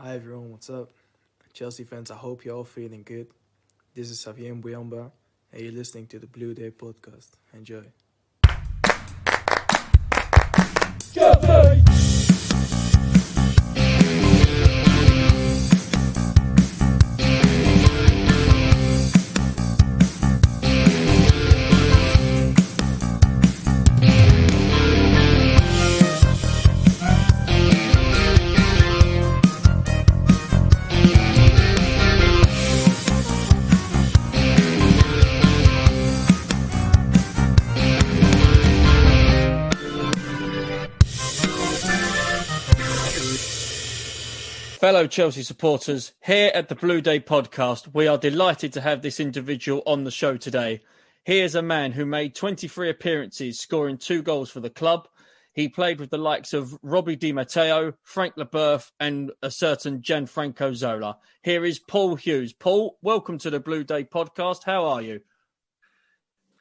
Hi everyone, what's up? Chelsea fans, I hope you're all feeling good. This is Xavier Mbuyamba, and you're listening to the Blue Day podcast. Enjoy. Fellow Chelsea supporters, here at the Blue Day podcast, we are delighted to have this individual on the show today. He is a man who made 23 appearances, scoring 2 goals for the club. He played with the likes of Robbie Di Matteo, Frank Leboeuf and a certain Gianfranco Zola. Here is Paul Hughes. Paul, welcome to the Blue Day podcast. How are you?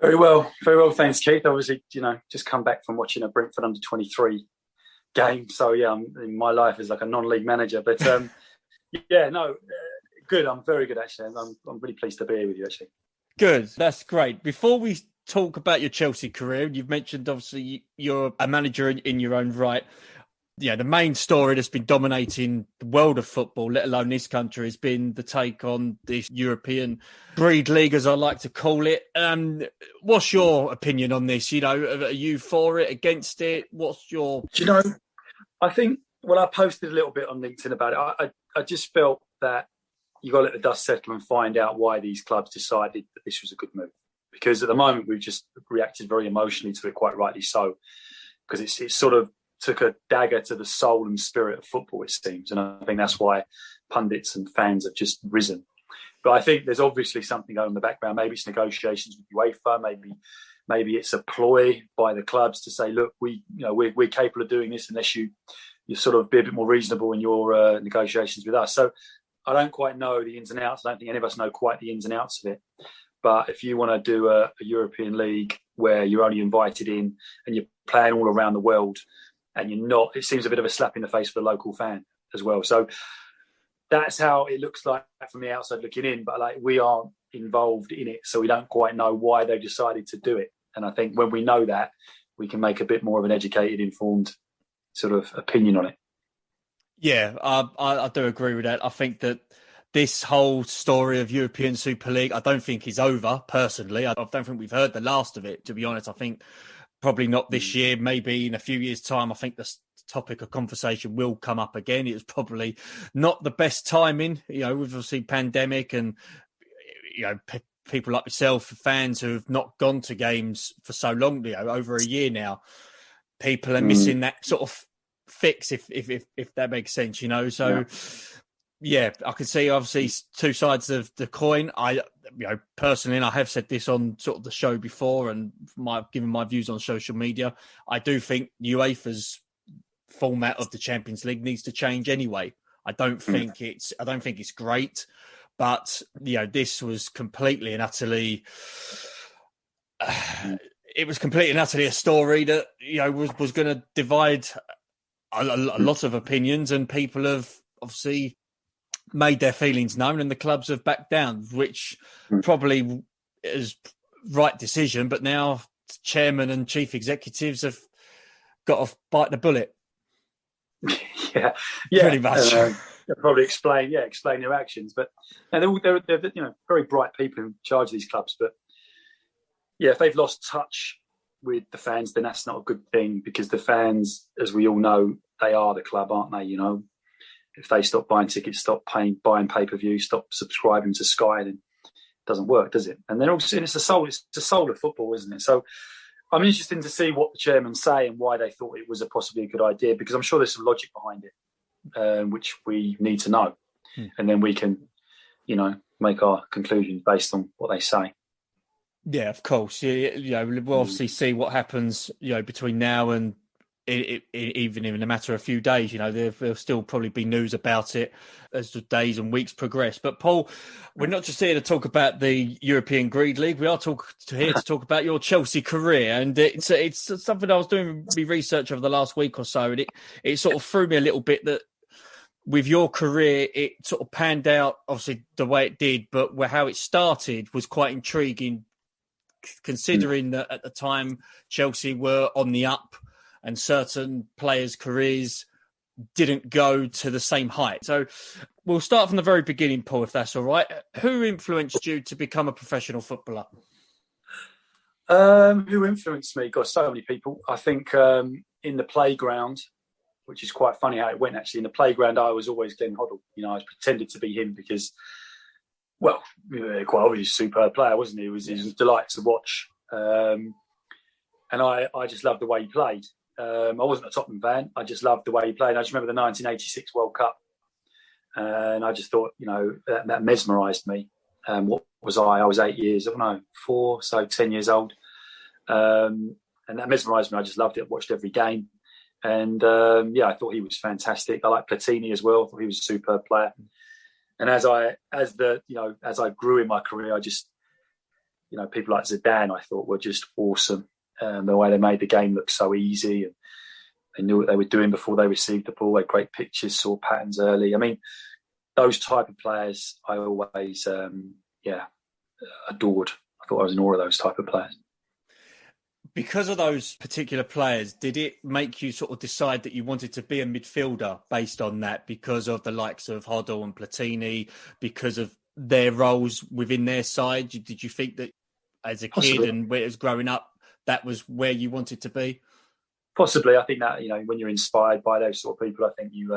Very well, thanks, Keith. Obviously, just come back from watching a Brentford under-23 game. So, my life is like a non-league manager. But, good. I'm very good, actually. I'm really pleased to be here with you, actually. Good. That's great. Before we talk about your Chelsea career, you've mentioned, obviously, you're a manager in your own right. Yeah, the main story that's been dominating the world of football, let alone this country, has been the take on this European Breed League, as I like to call it. What's your opinion on this? Are you for it, against it? What's your... I think, I posted a little bit on LinkedIn about it. I just felt that you got to let the dust settle and find out why these clubs decided that this was a good move. Because at the moment, we've just reacted very emotionally to it, quite rightly so. Because it sort of took a dagger to the soul and spirit of football, it seems. And I think that's why pundits and fans have just risen. But I think there's obviously something going on in the background. Maybe it's negotiations with UEFA. Maybe it's a ploy by the clubs to say, look, we're capable of doing this unless you sort of be a bit more reasonable in your negotiations with us. So I don't quite know the ins and outs. I don't think any of us know quite the ins and outs of it. But if you want to do a European league where you're only invited in and you're playing all around the world, and you're not, it seems a bit of a slap in the face for the local fan as well. So that's how it looks like from the outside looking in. But we aren't involved in it, so we don't quite know why they decided to do it. And I think when we know that, we can make a bit more of an educated, informed sort of opinion on it. Yeah, I do agree with that. I think that this whole story of European Super League, I don't think is over, personally. I don't think we've heard the last of it, to be honest. I think probably not this year, maybe in a few years' time. I think the topic of conversation will come up again. It was probably not the best timing, with obviously pandemic and, people like myself, fans who have not gone to games for so long, over a year now. People are missing that sort of fix, if that makes sense, So, yeah, I can see obviously two sides of the coin. Personally, and I have said this on sort of the show before and given my views on social media, I do think UEFA's format of the Champions League needs to change anyway. I don't think it's great, but this was completely and utterly a story that was going to divide a lot of opinions, and people have obviously made their feelings known, and the clubs have backed down, which probably is right decision. But now chairman and chief executives have got to bite the bullet. Yeah, pretty much. They'll probably explain their actions. But they're very bright people in charge of these clubs. But yeah, if they've lost touch with the fans, then that's not a good thing, because the fans, as we all know, they are the club, aren't they? If they stop buying tickets, stop buying pay-per-view, stop subscribing to Sky, then it doesn't work, does it? And then also, it's the soul of football, isn't it? So I'm interested to see what the chairman say and why they thought it was possibly a good idea, because I'm sure there's some logic behind it, which we need to know. And then we can, make our conclusions based on what they say. Yeah, of course. We'll obviously see what happens, between now and even in a matter of a few days. There'll still probably be news about it as the days and weeks progress. But Paul, we're not just here to talk about the European Greed League. We are here to talk about your Chelsea career, and it's something I was doing research over the last week or so, and it sort of threw me a little bit that with your career, it sort of panned out, obviously, the way it did, but how it started was quite intriguing, considering that at the time Chelsea were on the up and certain players' careers didn't go to the same height. So we'll start from the very beginning, Paul, if that's all right. Who influenced you to become a professional footballer? Who influenced me? God, so many people. I think in the playground, which is quite funny how it went, actually. In the playground, I was always Glenn Hoddle. I pretended to be him because, well, quite obviously a superb player, wasn't he? He was a delight to watch. And I just loved the way he played. I wasn't a Tottenham fan. I just loved the way he played. And I just remember the 1986 World Cup. And I just thought, that mesmerised me. What was I? I was 8 years, 4, so 10 years old. And that mesmerised me. I just loved it. I watched every game. And I thought he was fantastic. I like Platini as well. I thought he was a superb player. And as I grew in my career, I just, people like Zidane, I thought were just awesome. The way they made the game look so easy, and they knew what they were doing before they received the ball. They had great pictures, saw patterns early. I mean, those type of players, I always, adored. I thought I was in awe of those type of players. Because of those particular players, did it make you sort of decide that you wanted to be a midfielder based on that, because of the likes of Hoddle and Platini, because of their roles within their side? Did you think that as a kid and when it was growing up, that was where you wanted to be? Possibly. I think that, when you're inspired by those sort of people, I think you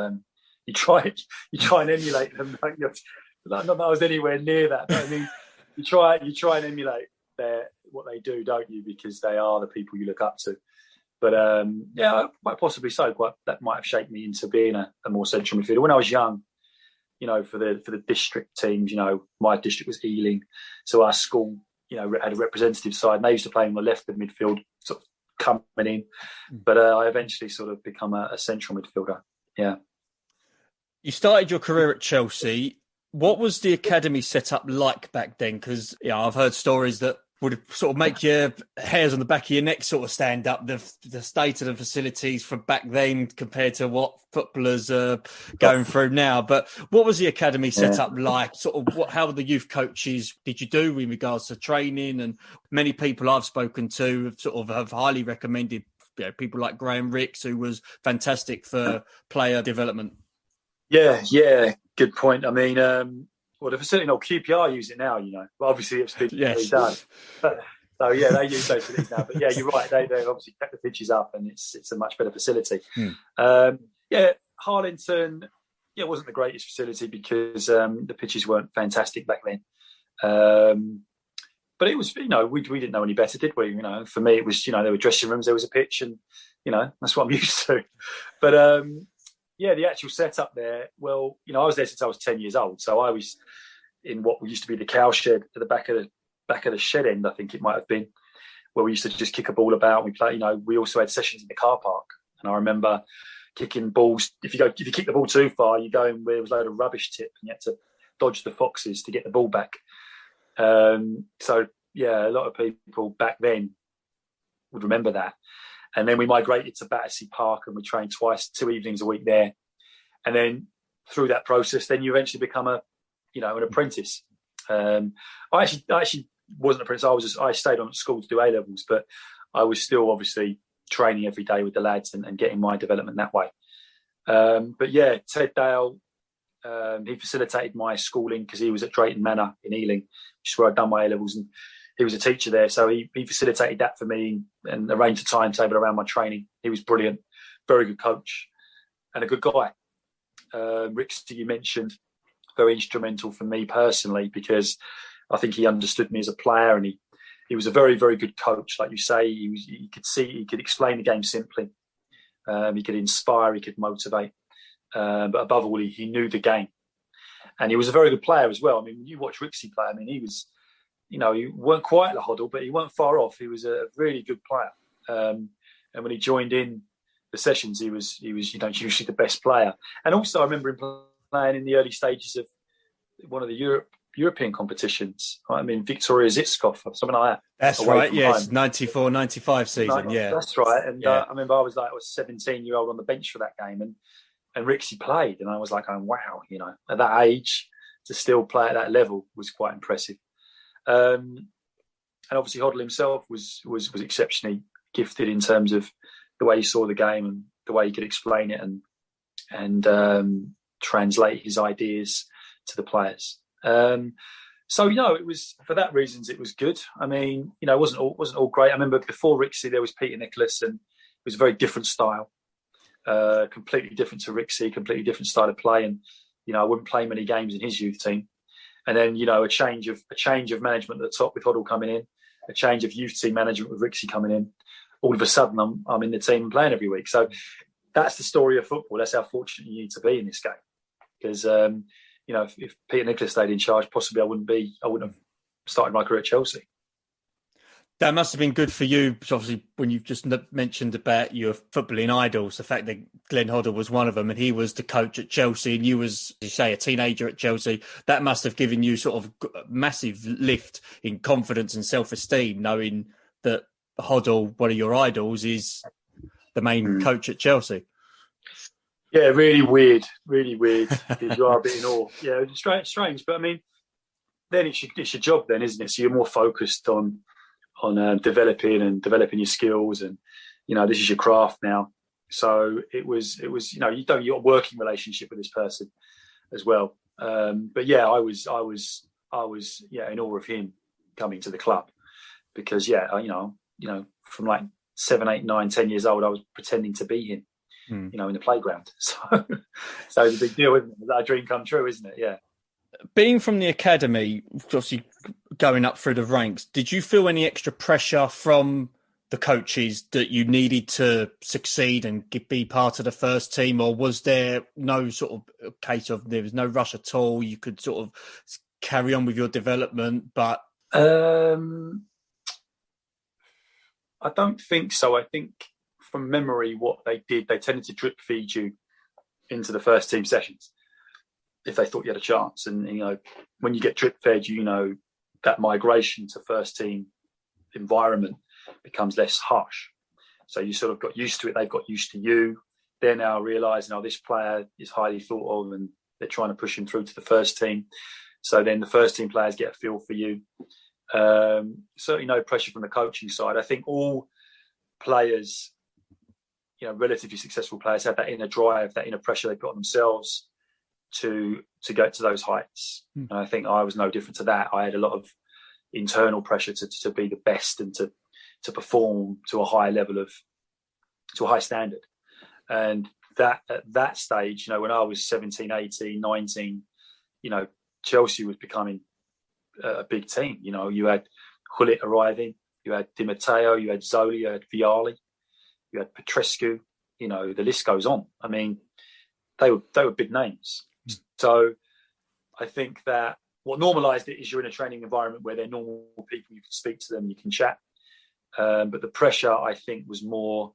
try and emulate them. Not that I was anywhere near that, but I mean, you try and emulate what they do, don't you? Because they are the people you look up to. But quite possibly so. That might have shaped me into being a more central midfielder. When I was young, for the district teams, my district was Ealing, so our school, had a representative side, and they used to play on the left of midfield, sort of coming in. But I eventually sort of become a central midfielder. Yeah. You started your career at Chelsea. What was the academy set up like back then? Because I've heard stories that would sort of make your hairs on the back of your neck sort of stand up, the state of the facilities from back then compared to what footballers are going through now. But what was the academy set up like? Sort of how were the youth coaches did you do in regards to training? And many people I've spoken to have highly recommended people like Graham Ricks, who was fantastic for player development. Yeah, good point. I mean, the facility, QPR use it now, but obviously it's been done. So, they use those facilities now. But, you're right. They've obviously kept the pitches up, and it's a much better facility. Harlington, wasn't the greatest facility because the pitches weren't fantastic back then. But it was, we didn't know any better, did we? For me, it was, there were dressing rooms, there was a pitch, and, that's what I'm used to. But, the actual setup there, well, I was there since I was 10 years old. So I was in what used to be the cow shed at the back of the shed end, I think it might have been, where we used to just kick a ball about. We play, we also had sessions in the car park. And I remember kicking balls. If you kick the ball too far, you go in where there was a load of rubbish tip and you had to dodge the foxes to get the ball back. A lot of people back then would remember that. And then we migrated to Battersea Park, and we trained 2 evenings a week there. And then through that process, then you eventually become an apprentice. I actually wasn't an apprentice. I stayed on at school to do A-levels, but I was still obviously training every day with the lads and getting my development that way. Ted Dale, he facilitated my schooling because he was at Drayton Manor in Ealing, which is where I'd done my A-levels, and he was a teacher there. So he facilitated that for me and arranged a timetable around my training. He was brilliant, very good coach and a good guy. Ricks, you mentioned, very instrumental for me personally, because I think he understood me as a player, and he was a very, very good coach. Like you say, he could explain the game simply. He could inspire, he could motivate. But above all, he knew the game. And he was a very good player as well. I mean, when you watch Rixie play, I mean, he was, he weren't quite a Hoddle, but he weren't far off. He was a really good player. And when he joined in the sessions, he was usually the best player. And also, I remember him playing in the early stages of one of the European competitions. I mean, Victoria Zitskov or something like that. That's right, yes, 94-95 season, That's right. And I remember I was 17-year-old on the bench for that game. And and Rixie played, and I was like, oh, wow, at that age to still play at that level was quite impressive. And obviously Hoddle himself was exceptionally gifted in terms of the way he saw the game and the way he could explain it and translate his ideas to the players. So it was, for that reasons, it was good. I mean, it wasn't all great. I remember before Rixie there was Peter Nicholas, and it was a very different style, completely different to Rixie, completely different style of play. And I wouldn't play many games in his youth team. And then a change of management at the top with Hoddle coming in, a change of youth team management with Rixie coming in. All of a sudden, I'm in the team and playing every week. So that's the story of football. That's how fortunate you need to be in this game. Because if Peter Nicholas stayed in charge, possibly I wouldn't have started my career at Chelsea. That must have been good for you, obviously, when you've just mentioned about your footballing idols, the fact that Glenn Hoddle was one of them and he was the coach at Chelsea and you was, as you say, a teenager at Chelsea. That must have given you sort of a massive lift in confidence and self-esteem, knowing that Hoddle, one of your idols, is the main coach at Chelsea. Yeah, really weird. You are a bit in awe. Yeah, it's strange. But I mean, then it's your job then, isn't it? So you're more focused on developing your skills, and this is your craft now. So it was you don't your working relationship with this person as well. But yeah, I was in awe of him coming to the club, because from like 7, 8, 9, 10 years old, I was pretending to be him, in the playground. So it's a big deal, isn't it? Is that a dream come true, isn't it? Yeah. Being from the academy, obviously going up through the ranks, did you feel any extra pressure from the coaches that you needed to succeed and be part of the first team, or was there no sort of case of there was no rush at all? You could sort of carry on with your development, but I don't think so. I think from memory, what they did, they tended to drip feed you into the first team sessions if they thought you had a chance. And when you get drip fed, that migration to first team environment becomes less harsh. So you sort of got used to it. They've got used to you. They're now realising, this player is highly thought of, and they're trying to push him through to the first team. So then the first team players get a feel for you. Certainly no pressure from the coaching side. I think all players, relatively successful players, have that inner drive, that inner pressure they put on themselves to get to those heights. And I think I was no different to that. I had a lot of internal pressure to be the best and to perform to a high level to a high standard. And that at that stage, when I was 17, 18, 19, Chelsea was becoming a big team. You had Gullit arriving, you had Di Matteo, you had Zoli, you had Vialli, you had Petrescu. The list goes on. I mean, they were big names. So I think that what normalised it is you're in a training environment where they're normal people. You can speak to them, you can chat. But the pressure, I think, was more.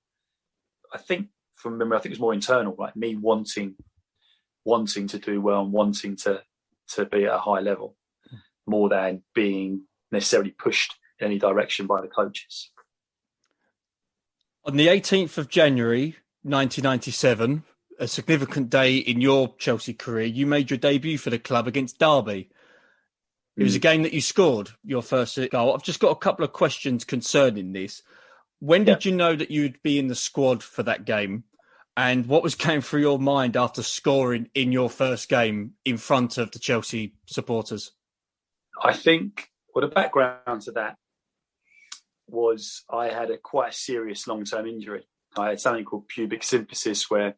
I think from memory, it was more internal, like me wanting to do well and wanting to be at a high level, more than being necessarily pushed in any direction by the coaches. On the 18th of January, 1997, a significant day in your Chelsea career, you made your debut for the club against Derby. It was a game that you scored your first goal. I've just got a couple of questions concerning this. When did you know that you'd be in the squad for that game? And what was going through your mind after scoring in your first game in front of the Chelsea supporters? I think, the background to that was I had quite a serious long-term injury. I had something called pubic symphysis, where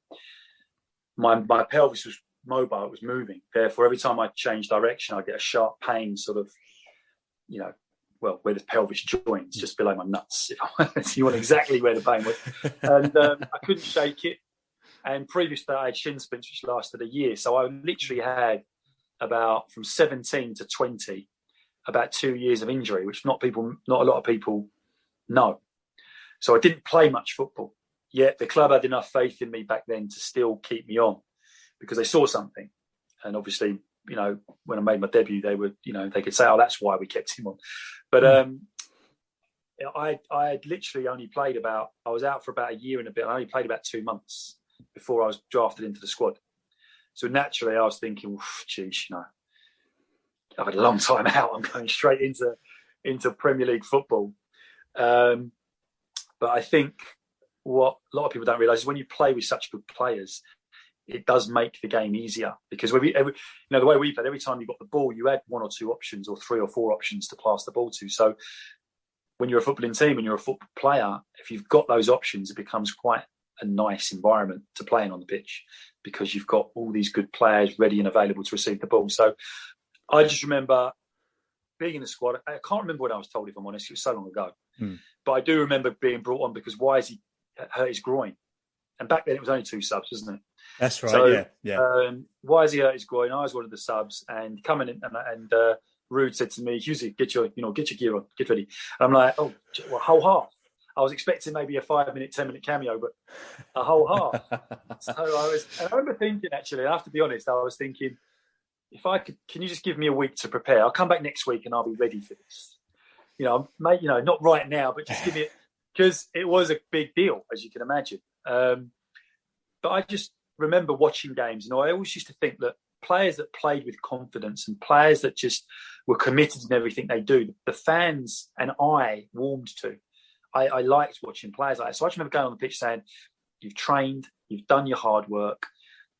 my pelvis was mobile, it was moving. Therefore, every time I change direction, I get a sharp pain, sort of, where the pelvis joins, just below my nuts. If you want exactly where the pain was. And I couldn't shake it. And previous to that, I had shin splints, which lasted a year. So I literally had from 17 to 20, about 2 years of injury, which not a lot of people know. So I didn't play much football. Yet the club had enough faith in me back then to still keep me on, because they saw something. And obviously, when I made my debut, they would, they could say, "Oh, that's why we kept him on." But I had literally only played I was out for about a year and a bit. I only played about 2 months. before I was drafted into the squad. So naturally, I was thinking, geez, I've had a long time out. I'm going straight into Premier League football. But I think what a lot of people don't realise is when you play with such good players, it does make the game easier, because the way we played, every time you got the ball, you had 1 or 2 options or 3 or 4 options to pass the ball to. So when you're a footballing team and you're a football player, if you've got those options, it becomes quite a nice environment to play in on the pitch, because you've got all these good players ready and available to receive the ball. So I just remember being in the squad. I can't remember what I was told, if I'm honest. It was so long ago. But I do remember being brought on because Wisey hurt his groin. And back then it was only 2 subs, wasn't it? That's right, so, yeah. Wisey hurt his groin. I was one of the subs, and coming in and Rude said to me, Hughesy, get your gear on, get ready. And I'm like, oh, well, whole half. I was expecting maybe a 5-minute, 10-minute cameo, but a whole half. So I remember thinking, actually, I have to be honest, I was thinking, if I could, can you just give me a week to prepare? I'll come back next week and I'll be ready for this. Not right now, but just give me it, because it was a big deal, as you can imagine. But I just remember watching games, I always used to think that players that played with confidence and players that just were committed in everything they do, the fans and I warmed to. I liked watching players like that. So I just remember going on the pitch saying, you've trained, you've done your hard work,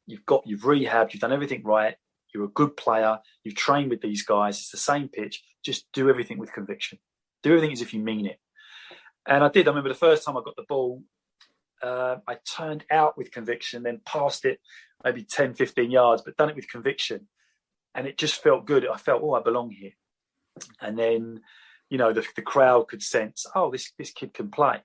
you've rehabbed, you've done everything right, you're a good player, you've trained with these guys, it's the same pitch, just do everything with conviction. Do everything as if you mean it. And I did. I remember the first time I got the ball, I turned out with conviction, then passed it maybe 10, 15 yards, but done it with conviction. And it just felt good. I felt, I belong here. And then, the crowd could sense, this kid can play.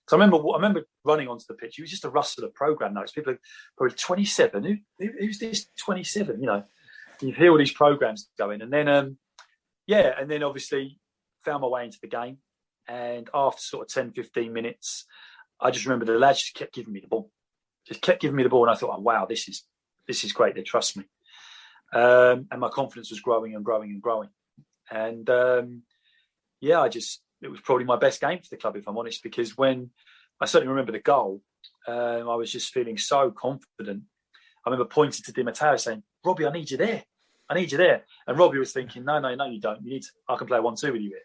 So I remember running onto the pitch. It was just a rustle of program notes. People are probably 27. Who's this 27? You hear all these programs going. And then, and then obviously found my way into the game. And after sort of 10, 15 minutes, I just remember the lads just kept giving me the ball. And I thought, wow, this is great. They trust me. And my confidence was growing and growing and growing. And it was probably my best game for the club, if I'm honest, because when I certainly remember the goal, I was just feeling so confident. I remember pointing to Di Matteo saying, Robbie, I need you there. And Robbie was thinking, no, you don't. I can play 1-2 with you here.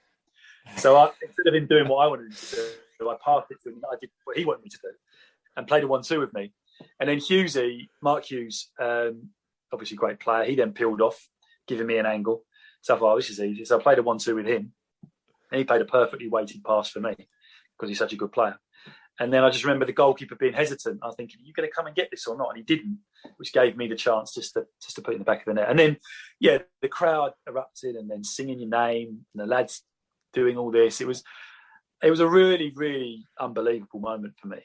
So instead of him doing what I wanted him to do, I passed it to him. I did what he wanted me to do and played a 1-2 with me. And then Mark Hughes, obviously great player, he then peeled off, giving me an angle. So I thought, this is easy. So I played a 1-2 with him. And he played a perfectly weighted pass for me because he's such a good player. And then I just remember the goalkeeper being hesitant. I was thinking, are you going to come and get this or not? And he didn't, which gave me the chance just to put it in the back of the net. And then, the crowd erupted and then singing your name and the lads doing all this. It was a really, really unbelievable moment for me.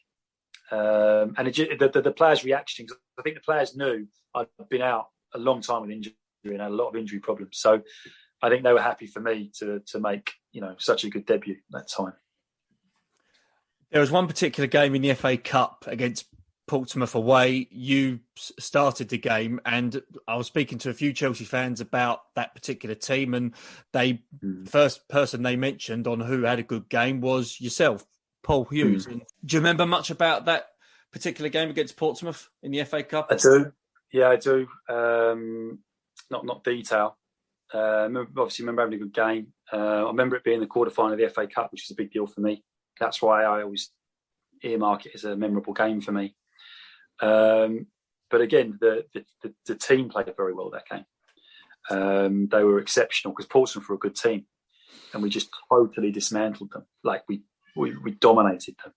And the players' reactions, I think the players knew I'd been out a long time with injury and had a lot of injury problems. So I think they were happy for me to make, such a good debut that time. There was one particular game in the FA Cup against Portsmouth away. You started the game, and I was speaking to a few Chelsea fans about that particular team, and first person they mentioned on who had a good game was yourself, Paul Hughes. Do you remember much about that particular game against Portsmouth in the FA Cup? I do. Yeah, I do. Not detail. Obviously, remember having a good game. I remember it being the quarterfinal of the FA Cup, which was a big deal for me. That's why I always earmark it as a memorable game for me. But again, the team played very well that game. They were exceptional because Portsmouth were a good team, and we just totally dismantled them. Like we dominated them.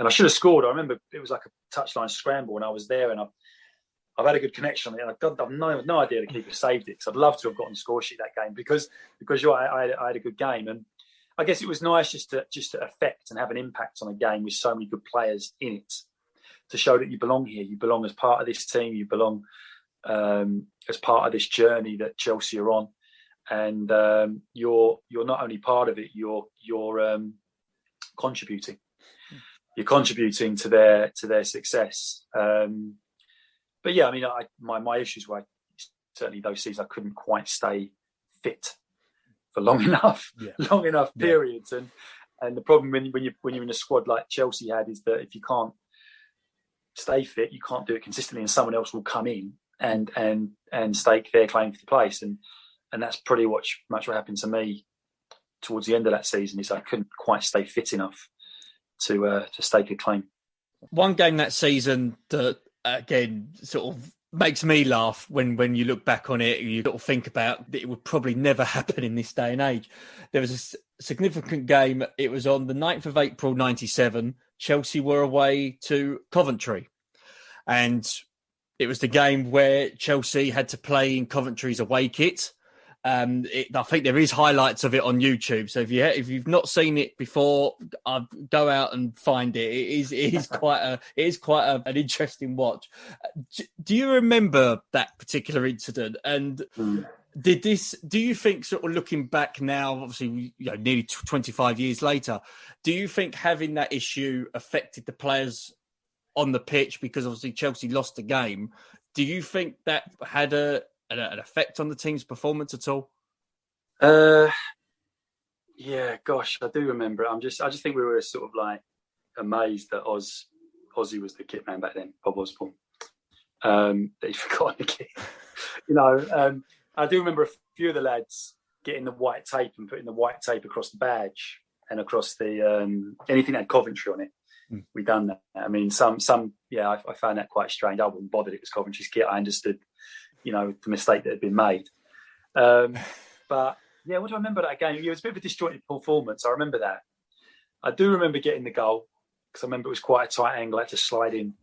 And I should have scored. I remember it was like a touchline scramble, and I was there, and I've had a good connection on it. And I've no idea the keeper saved it, because I'd love to have gotten the score sheet that game because I had a good game. And I guess it was nice just to affect and have an impact on a game with so many good players in it, to show that you belong here, you belong as part of this team, you belong as part of this journey that Chelsea are on, and you're not only part of it, you're contributing. You're contributing to their success. But yeah, I mean, my issues were certainly those seasons I couldn't quite stay fit for long enough periods, and the problem when you're in a squad like Chelsea had is that if you can't stay fit, you can't do it consistently, and someone else will come in and stake their claim for the place. And that's pretty much what happened to me towards the end of that season. Is I couldn't quite stay fit enough to stake a claim. One game that season that again sort of makes me laugh when you look back on it, you sort of think about that it would probably never happen in this day and age. There was a significant game. It was on the 9th of April, 97. Chelsea were away to Coventry. And it was the game where Chelsea had to play in Coventry's away kit. I think there is highlights of it on YouTube. So if you've not seen it before, go out and find it. It is quite an interesting watch. Do you remember that particular incident? And do you think, sort of looking back now, obviously nearly 25 years later, do you think having that issue affected the players on the pitch, because obviously Chelsea lost the game? Do you think that had an effect on the team's performance at all? Yeah, gosh, I do remember it. I just think we were sort of like amazed that Ozzy was the kit man back then, Bob Osborne. That he'd forgotten the kit. I do remember a few of the lads getting the white tape and putting the white tape across the badge and across the anything that had Coventry on it. We done that. I mean, some, I found that quite strange. I wasn't bothered it was Coventry's kit. I understood, the mistake that had been made. But yeah, what do I remember that game? It was a bit of a disjointed performance. I remember that. I do remember getting the goal, because I remember it was quite a tight angle. I had to slide in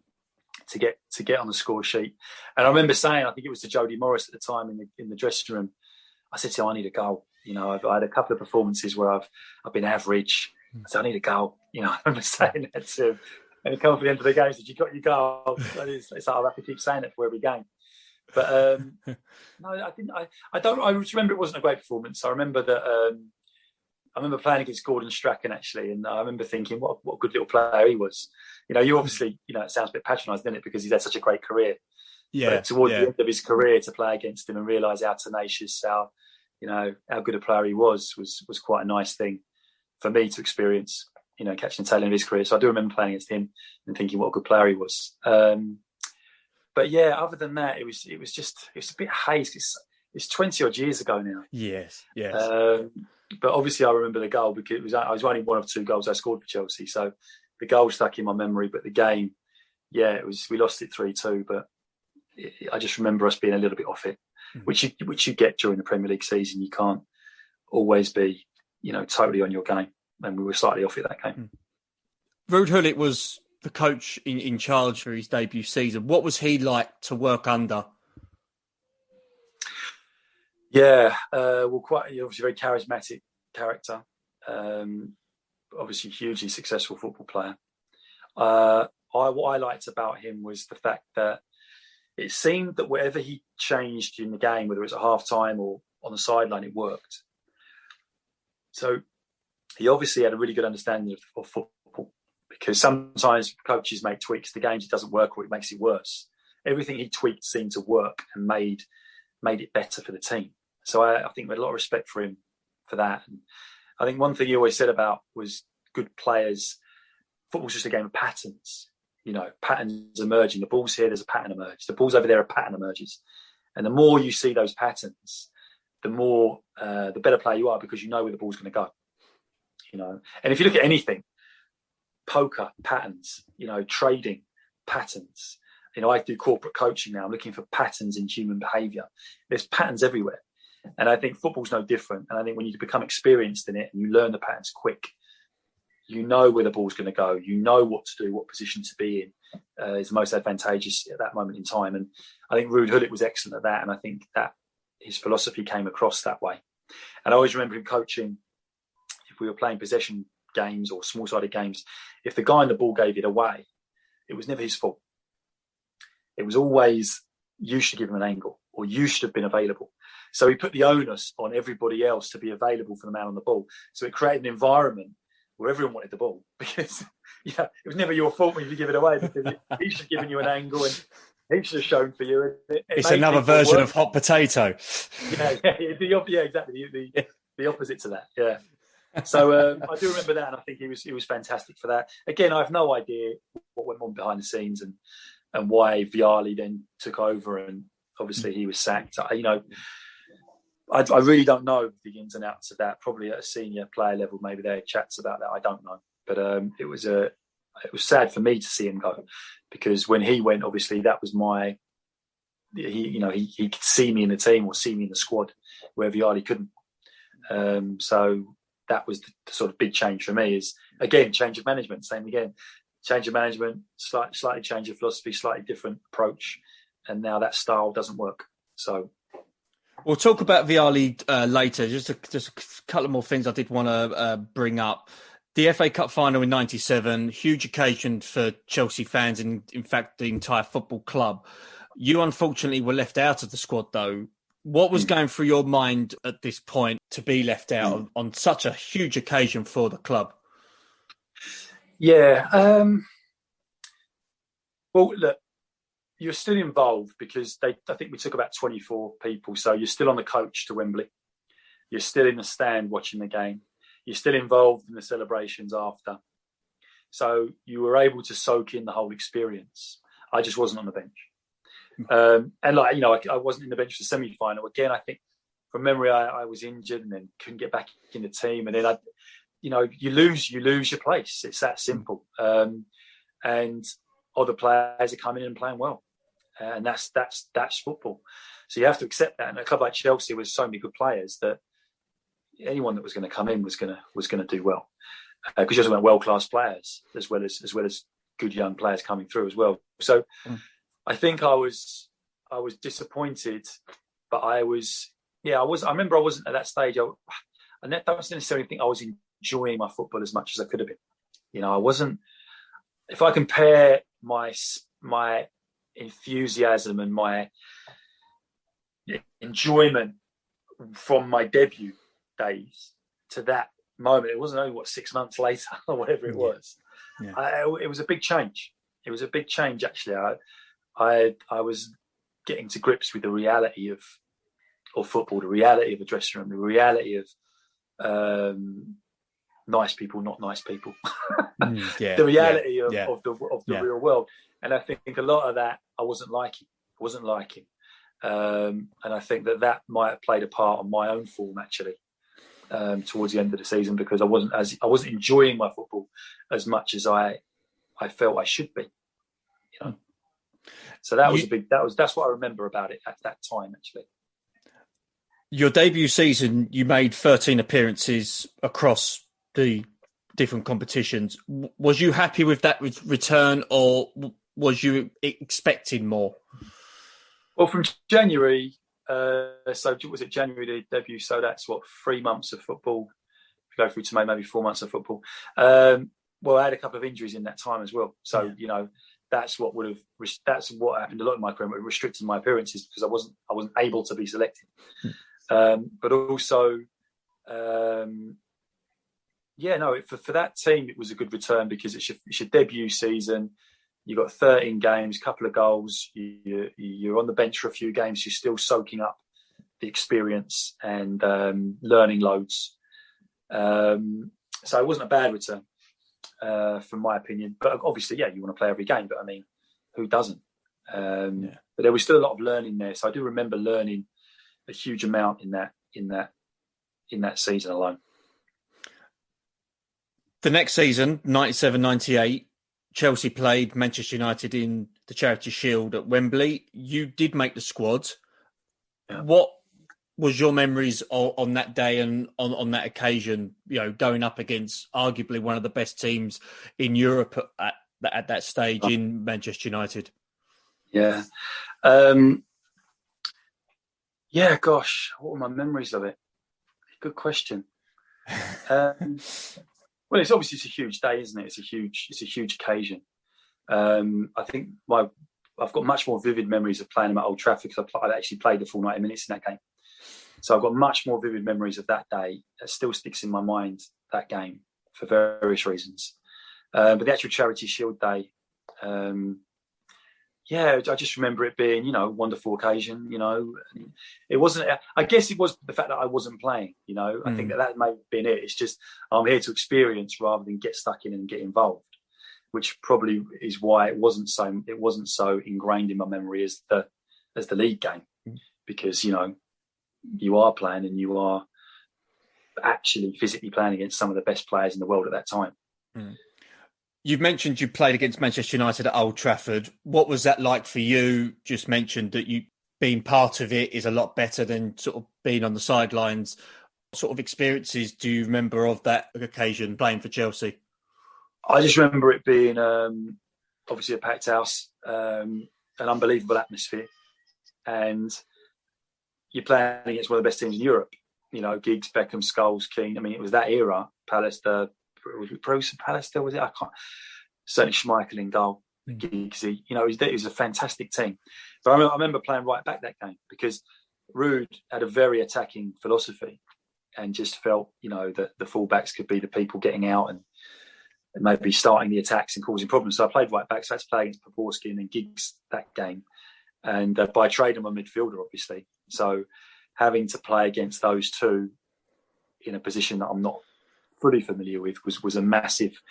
to get on the score sheet. And I remember saying, I think it was to Jody Morris at the time in the dressing room, I said to him, I need a goal. I had a couple of performances where I've been average. I said, I need a goal. I remember saying that to him. And he came up at the end of the game and said, you got your goal. It's like, I'll have to keep saying it for every game. But no, I didn't. I don't. I just remember it wasn't a great performance. I remember that. I remember playing against Gordon Strachan actually, and I remember thinking, what a good little player he was. You obviously, it sounds a bit patronised, doesn't it? Because he's had such a great career. Yeah. But towards the end of his career, to play against him and realise how tenacious, how good a player he was quite a nice thing for me to experience. Catching the tail end of his career. So I do remember playing against him and thinking what a good player he was. But yeah, other than that, it was a bit haze. It's 20 odd years ago now. Yes. But obviously I remember the goal because I was only one of two goals I scored for Chelsea. So the goal stuck in my memory, but the game, we lost it 3-2, but I just remember us being a little bit off it, which you get during the Premier League season. You can't always be, totally on your game. And we were slightly off it that game. Ruud Gullit was the coach in charge for his debut season. What was he like to work under? Yeah, obviously very charismatic character. Obviously hugely successful football player. What I liked about him was the fact that it seemed that whatever he changed in the game, whether it's at half-time or on the sideline, it worked. So he obviously had a really good understanding of football, because sometimes coaches make tweaks to games, it doesn't work or it makes it worse. Everything he tweaked seemed to work and made it better for the team. So I think we had a lot of respect for him for that. And I think one thing he always said about was good players. Football's just a game of patterns. Patterns emerging. The ball's here, there's a pattern emerge. The ball's over there, a pattern emerges. And the more you see those patterns, the better player you are, because you know where the ball's going to go. And if you look at anything, poker, patterns, trading, patterns. I do corporate coaching now. I'm looking for patterns in human behaviour. There's patterns everywhere. And I think football's no different. And I think when you become experienced in it and you learn the patterns quick, you know where the ball's going to go. You know what to do, what position to be in is the most advantageous at that moment in time. And I think Ruud Gullit was excellent at that. And I think that his philosophy came across that way. And I always remember him coaching, if we were playing possession games or small-sided games, if the guy in the ball gave it away, it was never his fault. It was always, you should give him an angle, or you should have been available. So he put the onus on everybody else to be available for the man on the ball. So it created an environment where everyone wanted the ball, because it was never your fault when you give it away, because he should have given you an angle and he should have shown for you. It's another version of hot potato. Yeah, exactly. The opposite to that. Yeah. So I do remember that, and I think he was fantastic for that. Again, I have no idea what went on behind the scenes and why Vialli then took over, and obviously he was sacked. I really don't know the ins and outs of that. Probably at a senior player level, maybe there are chats about that. I don't know, but it was sad for me to see him go, because when he went, obviously that was he could see me in the team or see me in the squad where Vialli couldn't. So that was the sort of big change for me. Is again change of management. Same again, change of management, slightly change of philosophy, slightly different approach, and now that style doesn't work. So we'll talk about Vialli later. Just a couple more things I did want to bring up. The FA Cup final in '97, huge occasion for Chelsea fans and, in fact, the entire football club. You unfortunately were left out of the squad, though. What was going through your mind at this point to be left out on such a huge occasion for the club? Yeah. Well, look, you're still involved because I think we took about 24 people. So you're still on the coach to Wembley. You're still in the stand watching the game. You're still involved in the celebrations after. So you were able to soak in the whole experience. I just wasn't on the bench. And I wasn't in the bench for the semi-final. Again, I think from memory, I was injured and then couldn't get back in the team. And then you lose your place. It's that simple. And other players are coming in and playing well, and that's football. So you have to accept that. And a club like Chelsea with so many good players that anyone that was going to come in was going to do well, because you're talking about world-class players as well as good young players coming through as well. So. I think I was disappointed, but I remember I wasn't at that stage. I don't necessarily think I was enjoying my football as much as I could have been. I wasn't. If I compare my enthusiasm and my enjoyment from my debut days to that moment, it wasn't only 6 months later or whatever it was. Yeah. It was a big change. It was a big change, actually. I was getting to grips with the reality of football, the reality of a dressing room, the reality of nice people, not nice people, the reality of the real world. And I think a lot of that I wasn't liking. And I think that might have played a part on my own form, actually, towards the end of the season, because I wasn't enjoying my football as much as I felt I should be. So that was that's what I remember about it at that time, actually. Your debut season, you made 13 appearances across the different competitions. Was you happy with that return, or was you expecting more? Well, from January, so was it January the debut? So that's 3 months of football. If you go through to May, maybe 4 months of football. Well, I had a couple of injuries in that time as well. So, that's what happened a lot in my career. It restricted my appearances because I wasn't able to be selected. But also, for that team, it was a good return because it's your debut season. You got 13 games, couple of goals. You're on the bench for a few games. You're still soaking up the experience and learning loads. So it wasn't a bad return. From my opinion, but obviously, you want to play every game. But I mean, who doesn't? But there was still a lot of learning there. So I do remember learning a huge amount in that season alone. The next season, 97-98, Chelsea played Manchester United in the Charity Shield at Wembley. You did make the squad. Yeah. What was your memories on that day and on that occasion, going up against arguably one of the best teams in Europe at that stage in Manchester United? Yeah. Gosh, what were my memories of it? Good question. Well, it's a huge day, isn't it? It's a huge occasion. I think I've got much more vivid memories of playing them at Old Trafford because I actually played the full 90 minutes in that game. So I've got much more vivid memories of that day. That still sticks in my mind, that game, for various reasons. But the actual Charity Shield day, yeah, I just remember it being, a wonderful occasion. It wasn't. I guess it was the fact that I wasn't playing. I think that may have been it. It's just I'm here to experience rather than get stuck in and get involved, which probably is why it wasn't so ingrained in my memory as the league game, because you are playing and you are actually physically playing against some of the best players in the world at that time. You've mentioned you played against Manchester United at Old Trafford. What was that like for you? Just mentioned that you being part of it is a lot better than sort of being on the sidelines. What sort of experiences do you remember of that occasion playing for Chelsea? I just remember it being obviously a packed house, an unbelievable atmosphere, and you're playing against one of the best teams in Europe. Giggs, Beckham, Scholes, Keane. I mean, it was that era. Pallister, was it Bruce and Pallister? Was it? I can't. Certainly Schmeichel in goal. Giggsy. It was a fantastic team. But I remember playing right back that game because Ruud had a very attacking philosophy and just felt, that the fullbacks could be the people getting out and maybe starting the attacks and causing problems. So I played right back. So I had to play against Poborski and then Giggs that game. And by trade, I'm a midfielder, obviously. So having to play against those two in a position that I'm not fully familiar with was a massive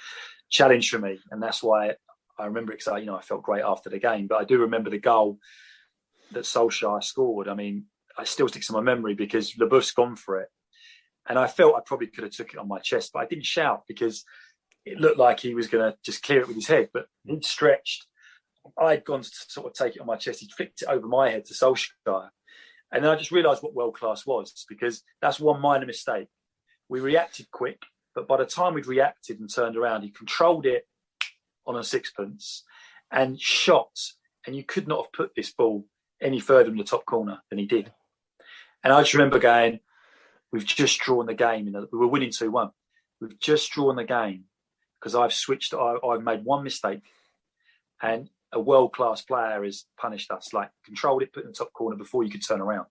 challenge for me. And that's why I remember it, because I felt great after the game. But I do remember the goal that Solskjaer scored. I mean, it still sticks in my memory because Leboeuf's gone for it. And I felt I probably could have took it on my chest, but I didn't shout because it looked like he was going to just clear it with his head. But he'd stretched. I'd gone to sort of take it on my chest. He'd flicked it over my head to Solskjaer. And then I just realised what world class was, because that's one minor mistake. We reacted quick, but by the time we'd reacted and turned around, he controlled it on a sixpence and shot. And you could not have put this ball any further in the top corner than he did. And I just remember going, we've just drawn the game. We were winning 2-1. We've just drawn the game because I've made one mistake and a world-class player has punished us, like controlled it, put it in the top corner before you could turn around.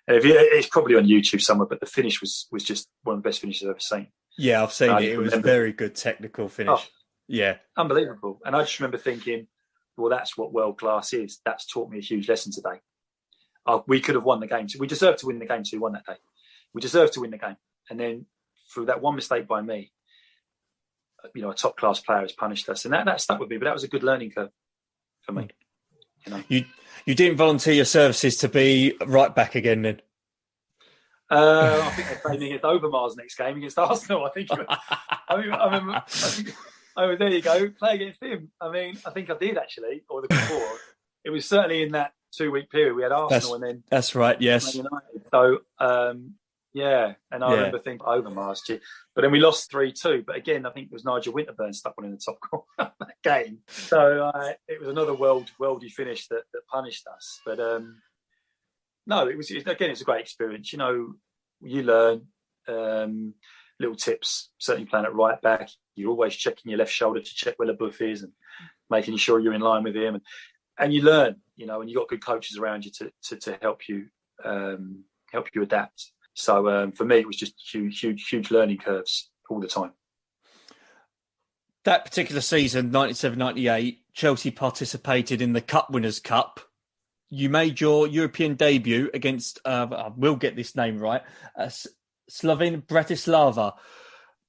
And it's probably on YouTube somewhere, but the finish was just one of the best finishes I've ever seen. Yeah, I've seen it. It was a very good technical finish. Oh, yeah. Unbelievable. And I just remember thinking, well, that's what world-class is. That's taught me a huge lesson today. We could have won the game. We deserved to win the game 2-1 that day. We deserved to win the game. And then through that one mistake by me, a top-class player has punished us. And that stuck with me, but that was a good learning curve for me. You didn't volunteer your services to be right back again then? I think they played me against Overmars next game against Arsenal. I remember. There you go. Play against him. I think I did actually, or the before. It was certainly in that 2-week period. We had Arsenal and then that's right. Yes. United. So and I remember thinking Overmars, but then we lost 3-2. But again, I think it was Nigel Winterburn stuck one in the top corner of that game. So it was another worldy finish that punished us. But no, it was a great experience. You learn little tips. Certainly playing at right back, you're always checking your left shoulder to check where Leboeuf is and making sure you're in line with him. And you learn, and you got good coaches around you to help you adapt. So for me, it was just huge learning curves all the time. That particular season, 97-98, Chelsea participated in the Cup Winners' Cup. You made your European debut against, I will get this name right, Slovenia Bratislava.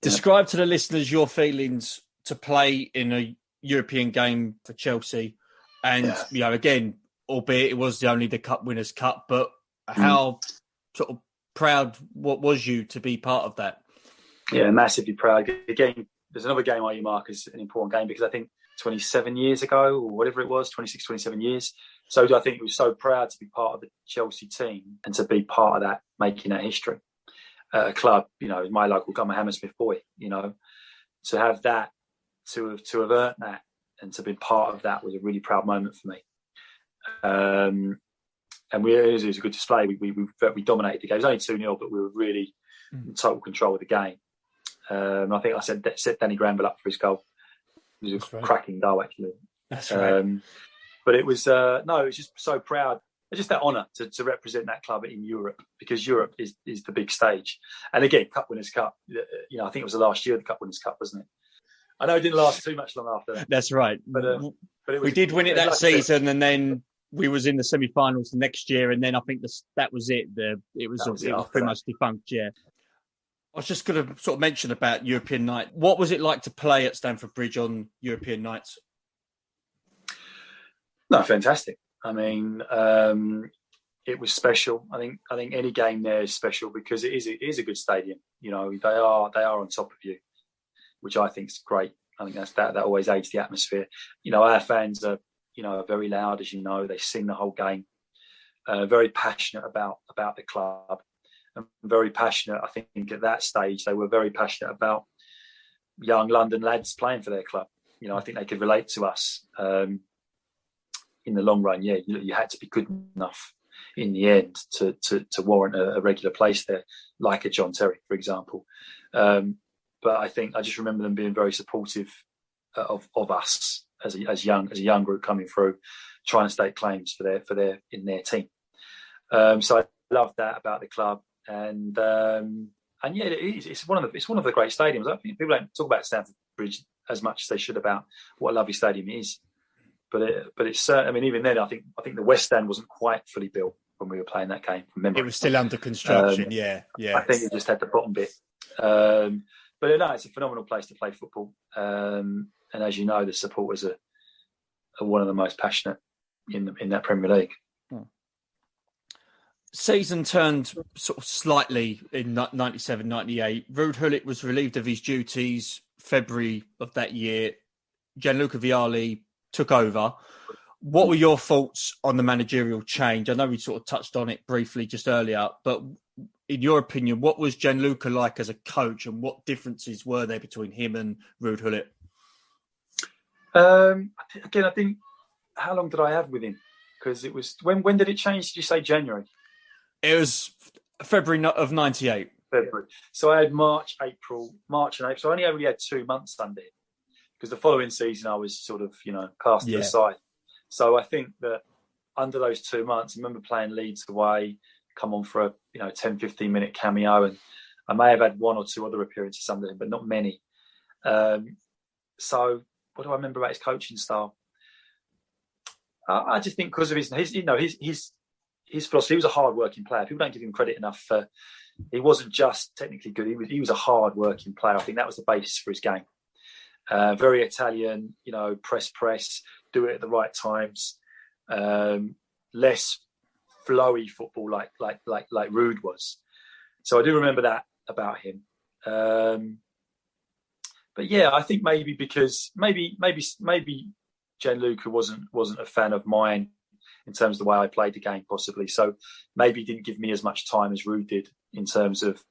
Describe to the listeners your feelings to play in a European game for Chelsea. And, again, albeit it was only the Cup Winners' Cup, but how sort of proud was you to be part of that? Yeah, massively proud. Again, there's another game I mark as an important game because I think 27 years ago or whatever it was, 26, 27 years. So I think we were so proud to be part of the Chelsea team and to be part of that, making that history. Club, my local club, my Hammersmith boy, to have that, to have earned that and to be part of that was a really proud moment for me. And it was a good display. We dominated the game. It was only 2-0, but we were really in total control of the game. I think I set Danny Granville up for his goal. It was a cracking goal, actually. That's right. But it was it was just so proud. It's just that honour to represent that club in Europe, because Europe is the big stage. And again, Cup Winners' Cup. I think it was the last year of the Cup Winners' Cup, wasn't it? I know it didn't last too much long after that. That's right. But it was, we did win it that like season, and then we was in the semi-finals the next year, and then I think that was it. It was pretty much defunct. Yeah. I was just going to sort of mention about European night. What was it like to play at Stamford Bridge on European nights? No, fantastic. I mean, it was special. I think any game there is special because it is a good stadium. You know, they are on top of you, which I think is great. I think that always aids the atmosphere. You know, our fans are very loud, as you know. They sing the whole game. Very passionate about the club. And very passionate. I think at that stage they were very passionate about young London lads playing for their club. You know, I think they could relate to us. In the long run, yeah, you had to be good enough in the end to warrant a regular place there, like a John Terry, for example. But I just remember them being very supportive of us as a young group coming through, trying to stake claims for their team. So I love that about the club, and yeah, it's one of the great stadiums. I think people don't talk about Stamford Bridge as much as they should about what a lovely stadium it is. But it's I mean, even then, I think the West Stand wasn't quite fully built when we were playing that game from memory. It was still under construction. Yeah. I think it just had the bottom bit. But no, it's a phenomenal place to play football. And as you know, the supporters are one of the most passionate in that Premier League. Season turned sort of slightly in 97-98. Ruud Gullit was relieved of his duties February of that year. Gianluca Vialli took over. What were your thoughts on the managerial change? I know we sort of touched on it briefly just earlier, but in your opinion, what was Gianluca like as a coach, and what differences were there between him and Ruud Gullit? Again, I think, how long did I have with him? Because it was, when did it change? Did you say January? It was February of 98. February. So I had March and April. So I only really had 2 months under him, because the following season I was sort of, cast to the side. So I think that under those 2 months, I remember playing Leeds away, come on for a 10, 15 minute cameo, and I may have had 1 or 2 other appearances under him, but not many. So what do I remember about his coaching style? I just think because of his philosophy. He was a hard-working player. People don't give him credit enough for. He wasn't just technically good. He was a hard-working player. I think that was the basis for his game. Very Italian, press, do it at the right times. Less flowy football like Ruud was. So I do remember that about him. But yeah, I think maybe because maybe Gianluca wasn't a fan of mine in terms of the way I played the game, possibly. So maybe he didn't give me as much time as Ruud did in terms of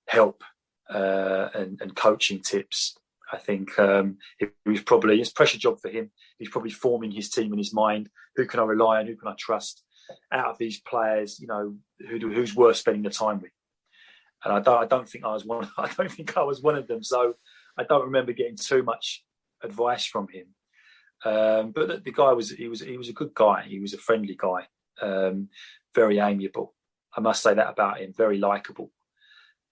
help and coaching tips. I think it was probably it's a pressure job for him. He's probably forming his team in his mind. Who can I rely on? Who can I trust out of these players? Who's worth spending the time with? And I don't think I was one. I don't think I was one of them. So I don't remember getting too much advice from him. But the guy was a good guy. He was a friendly guy, very amiable. I must say that about him. Very likable.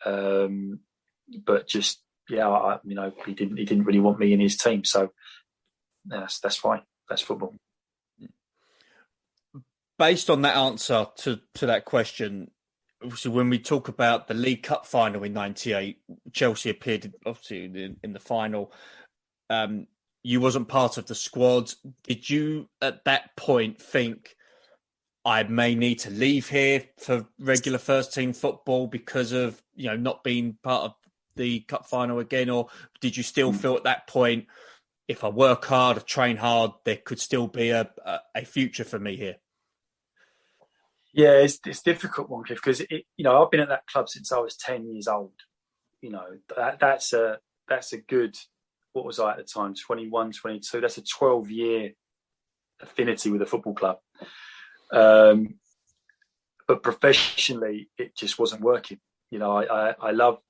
But just he didn't really want me in his team. So that's fine. That's football. Based on that answer to that question, obviously when we talk about the League Cup final in '98, Chelsea appeared obviously in the final. You wasn't part of the squad. Did you at that point think I may need to leave here for regular first team football because of not being part of the cup final again, or did you still feel at that point, if I work hard, I train hard, there could still be a future for me here? Yeah, it's a difficult one, Cliff, because I've been at that club since I was 10 years old. That's a good. What was I at the time? 21, 22. That's a 12-year affinity with a football club. But professionally, it just wasn't working. I loved.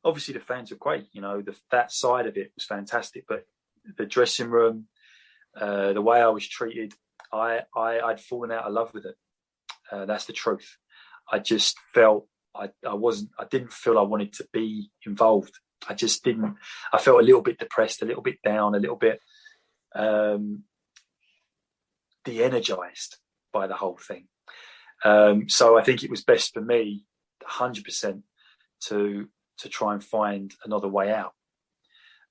Obviously, the fans were great. That side of it was fantastic. But the dressing room, the way I was treated, I'd fallen out of love with it. That's the truth. I just felt I didn't feel I wanted to be involved I just didn't. I felt a little bit depressed, a little bit down, a little bit de-energized by the whole thing. So I think it was best for me, 100%, to try and find another way out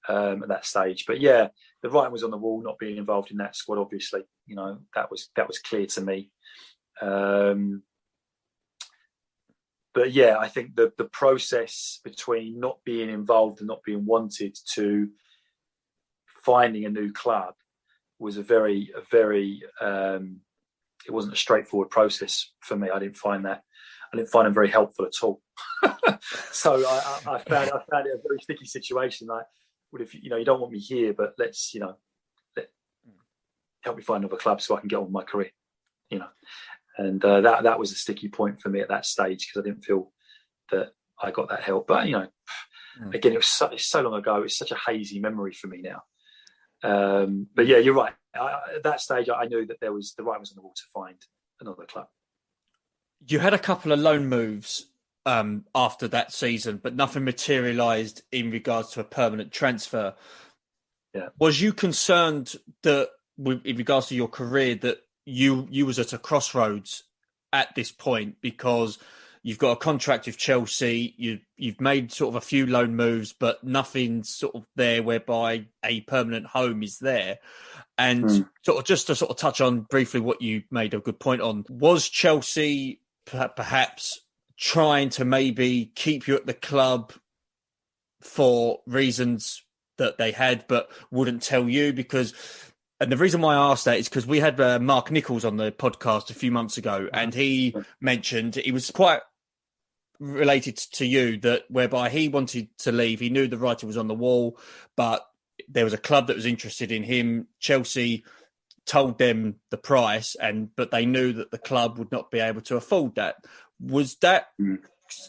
at that stage. But yeah, the writing was on the wall. Not being involved in that squad, obviously, that was clear to me. But yeah, I think the process between not being involved and not being wanted to finding a new club was a very it wasn't a straightforward process for me. I didn't find them very helpful at all. So I found it a very sticky situation. Like, well, if you don't want me here, but let's help me find another club so I can get on with my career. And that was a sticky point for me at that stage, because I didn't feel that I got that help. But again, it's so long ago. It's such a hazy memory for me now. But yeah, you're right. At that stage, I knew that the writing was on the wall to find another club. You had a couple of loan moves after that season, but nothing materialised in regards to a permanent transfer. Yeah. Was you concerned that, in regards to your career, that you was at a crossroads at this point, because you've got a contract with Chelsea, you've made sort of a few loan moves, but nothing sort of there whereby a permanent home is there? And sort of just to sort of touch on briefly what you made a good point on, was Chelsea perhaps trying to maybe keep you at the club for reasons that they had but wouldn't tell you? And the reason why I asked that is because we had Mark Nichols on the podcast a few months ago, and he mentioned it was quite related to you, that whereby he wanted to leave. He knew the writing was on the wall, but there was a club that was interested in him. Chelsea told them the price, but they knew that the club would not be able to afford that. Was that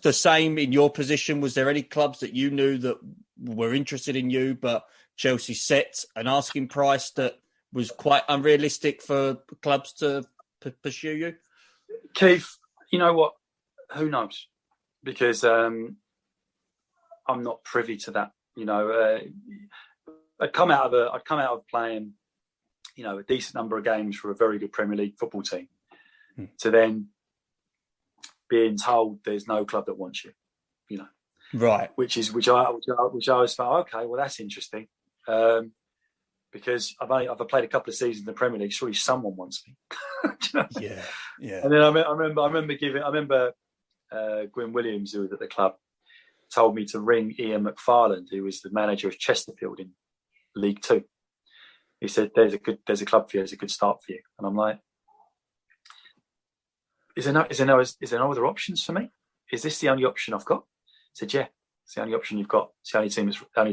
the same in your position? Was there any clubs that you knew that were interested in you, but Chelsea set an asking price that was quite unrealistic for clubs to pursue you? Keith, you know what? Who knows? Because I'm not privy to that. I'd come out of playing, a decent number of games for a very good Premier League football team, to then being told there's no club that wants you. Right. Which I was thought, okay, well, that's interesting. Because I've played a couple of seasons in the Premier League. Surely someone wants me. Yeah. And then I remember Gwyn Williams, who was at the club, told me to ring Ian McFarland, who was the manager of Chesterfield in League Two. He said, "There's a club for you. There's a good start for you." And I'm like, "Is there no other options for me? Is this the only option I've got?" He said, "Yeah. It's the only option you've got. It's the only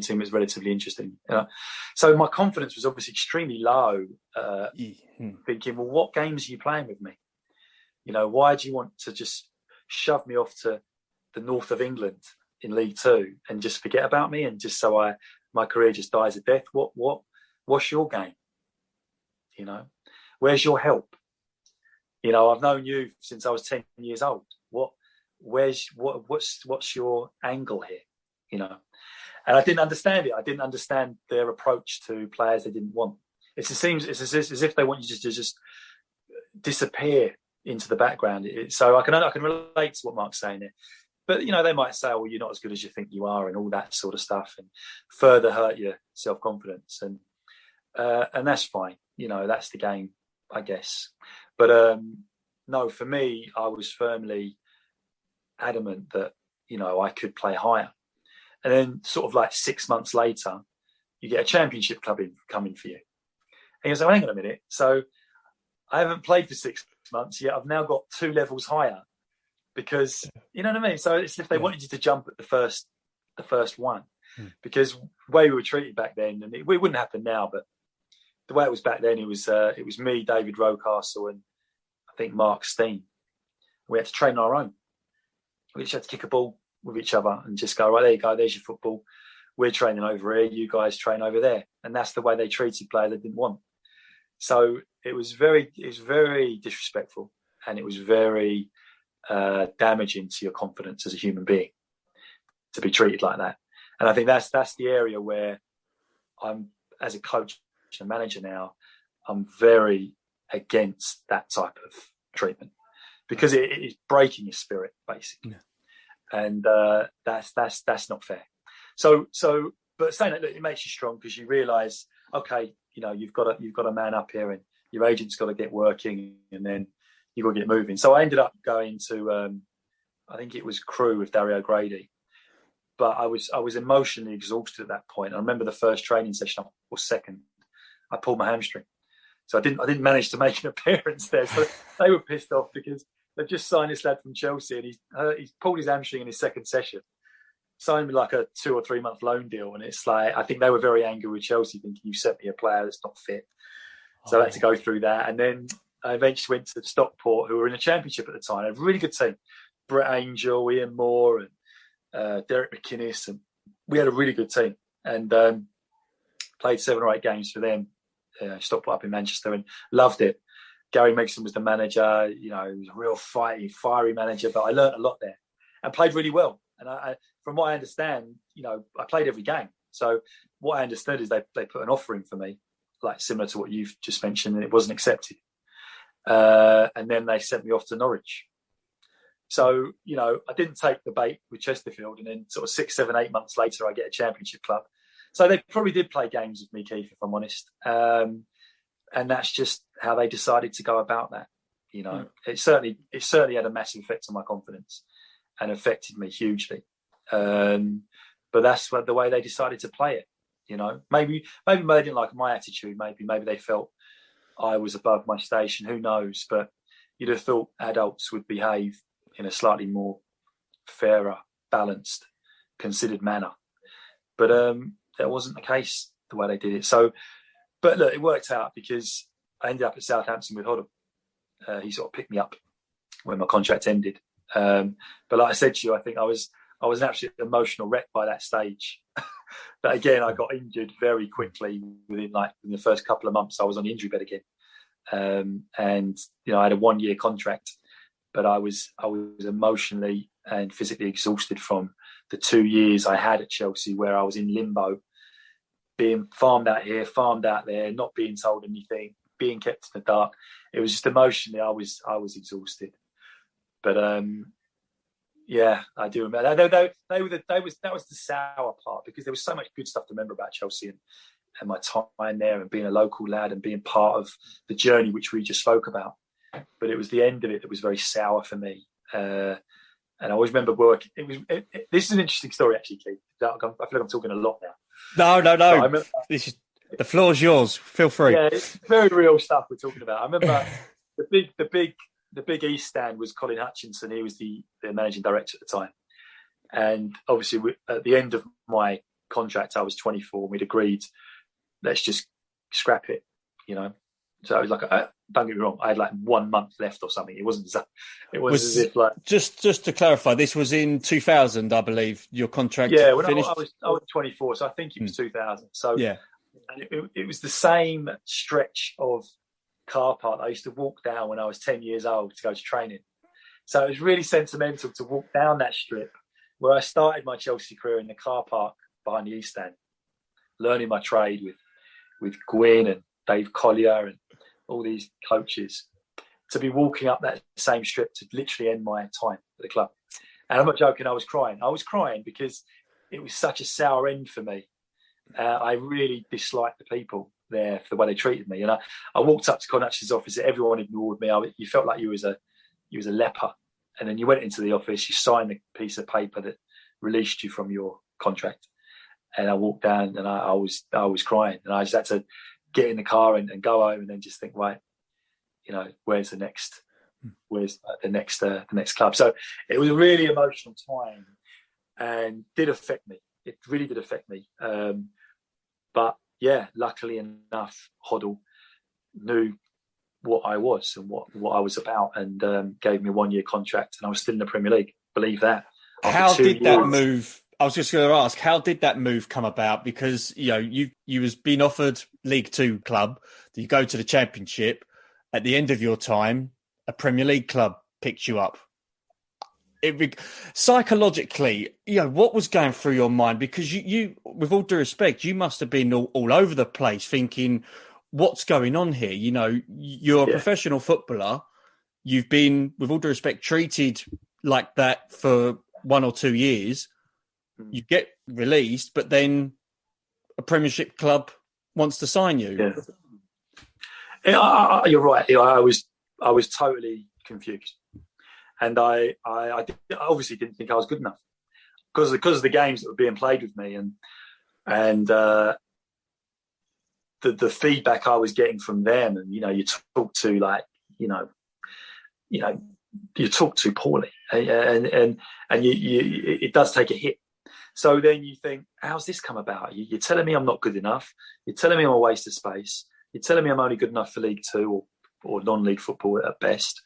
team that's relatively interesting." So my confidence was obviously extremely low, thinking, well, what games are you playing with me? Why do you want to just shove me off to the north of England in League Two and just forget about me, and just so my career just dies a death? What's your game? Where's your help? I've known you since I was 10 years old. What's your angle here? And I didn't understand it. I didn't understand their approach to players they didn't want. It's as if they want you to just disappear into the background. So I can relate to what Mark's saying here. But they might say, "Oh, you're not as good as you think you are," and all that sort of stuff, and further hurt your self-confidence. And that's fine. That's the game, I guess. But no, for me, I was firmly adamant that I could play higher. And then sort of like 6 months later, you get a championship club coming for you, and you say, "Well, hang on a minute, so I haven't played for 6 months yet, I've now got 2 levels higher," because you know what I mean. So it's if they wanted you to jump at the first one, because the way we were treated back then, and it wouldn't happen now, but the way it was back then, it was me, David Rocastle, and I think Mark Steen. We had to train our own. We just had to kick a ball with each other and just go, "Right, there you go, there's your football. We're training over here, you guys train over there." And that's the way they treated players they didn't want. So it was very disrespectful, and it was very damaging to your confidence as a human being to be treated like that. And I think that's the area where I'm, as a coach and manager now, I'm very against that type of treatment, because it is breaking your spirit, basically. Yeah. And that's not fair. So, but saying that, look, it makes you strong, because you realise, okay, you've got a man up here, and your agent's got to get working, and then you've got to get moving. So I ended up going to, I think it was Crewe with Dario Grady, but I was emotionally exhausted at that point. I remember the first training session, or second, I pulled my hamstring, so I didn't manage to make an appearance there. So they were pissed off, because they've just signed this lad from Chelsea, and he's pulled his hamstring in his second session. Signed me like a 2 or 3 month loan deal, and it's like, I think they were very angry with Chelsea, thinking, you sent me a player that's not fit. So I had to go through that, and then I eventually went to Stockport, who were in the Championship at the time. A really good team: Brett Angel, Ian Moore, and Derek McInnes, and we had a really good team. And played 7 or 8 games for them. Stockport up in Manchester, and loved it. Gary Megson was the manager. He was a real fiery manager, but I learned a lot there and played really well. And I from what I understand, I played every game. So what I understood is they put an offer in for me, like similar to what you've just mentioned, and it wasn't accepted. And then they sent me off to Norwich. So, I didn't take the bait with Chesterfield, and then sort of 6, 7, 8 months later, I get a Championship club. So they probably did play games with me, Keith, if I'm honest. And that's just how they decided to go about that. It certainly had a massive effect on my confidence and affected me hugely. But that's the way they decided to play it. Maybe they didn't like my attitude. Maybe they felt I was above my station. Who knows? But you'd have thought adults would behave in a slightly more fairer, balanced, considered manner. But that wasn't the case, the way they did it. So, but look, it worked out, because I ended up at Southampton with Hoddle. He sort of picked me up when my contract ended. But like I said to you, I think I was an absolute emotional wreck by that stage. But again, I got injured very quickly. In the first couple of months, I was on the injury bed again. And I had a 1-year contract, but I was emotionally and physically exhausted from the 2 years I had at Chelsea, where I was in limbo, being farmed out here, farmed out there, not being told anything, being kept in the dark. It was just emotionally, I was exhausted. But yeah, I do remember. That was the sour part, because there was so much good stuff to remember about Chelsea and my time there, and being a local lad and being part of the journey which we just spoke about. But it was the end of it that was very sour for me. And I always remember working. This is an interesting story, actually, Keith. I feel like I'm talking a lot now. No. The floor's yours. Feel free. Yeah, it's very real stuff we're talking about. I remember the big East stand was Colin Hutchinson. He was the managing director at the time. And obviously, at the end of my contract, I was 24, and we'd agreed, let's just scrap it, So I was like, don't get me wrong, I had like 1 month left or something. It wasn't as if like... Just to clarify, this was in 2000, I believe, your contract finished? I was 24, so I think it was 2000. So yeah. And it was the same stretch of car park I used to walk down when I was 10 years old to go to training. So it was really sentimental to walk down that strip where I started my Chelsea career, in the car park behind the East Stand, learning my trade with Gwyn and Dave Collier and all these coaches, to be walking up that same strip to literally end my time at the club. And I'm not joking, I was crying. I was crying because it was such a sour end for me. I really disliked the people there for the way they treated me. And I walked up to Con Hutchins' office, everyone ignored me. You felt like you was a leper. And then you went into the office, you signed the piece of paper that released you from your contract. And I walked down and I was crying. And I just had to get in the car and go home, and then just think, right, where's the next club? So it was a really emotional time and did affect me. It really did affect me. But yeah, luckily enough, Hoddle knew what I was and what I was about, and gave me a 1-year contract, and I was still in the Premier League. Believe that. How did that move? I was just going to ask, how did that move come about? Because you was being offered League Two club, you go to the Championship. At the end of your time, a Premier League club picked you up. Psychologically, what was going through your mind? Because you, with all due respect, you must have been all over the place thinking, what's going on here? You're a professional footballer. You've been, with all due respect, treated like that for 1 or 2 years. You get released, but then a Premiership club wants to sign you. You're right. I was totally confused, and I obviously didn't think I was good enough because of the games that were being played with me, and the feedback I was getting from them, and you talk to you talk too poorly, and it does take a hit. So then you think, how's this come about? You're telling me I'm not good enough. You're telling me I'm a waste of space. You're telling me I'm only good enough for League Two or non-league football at best.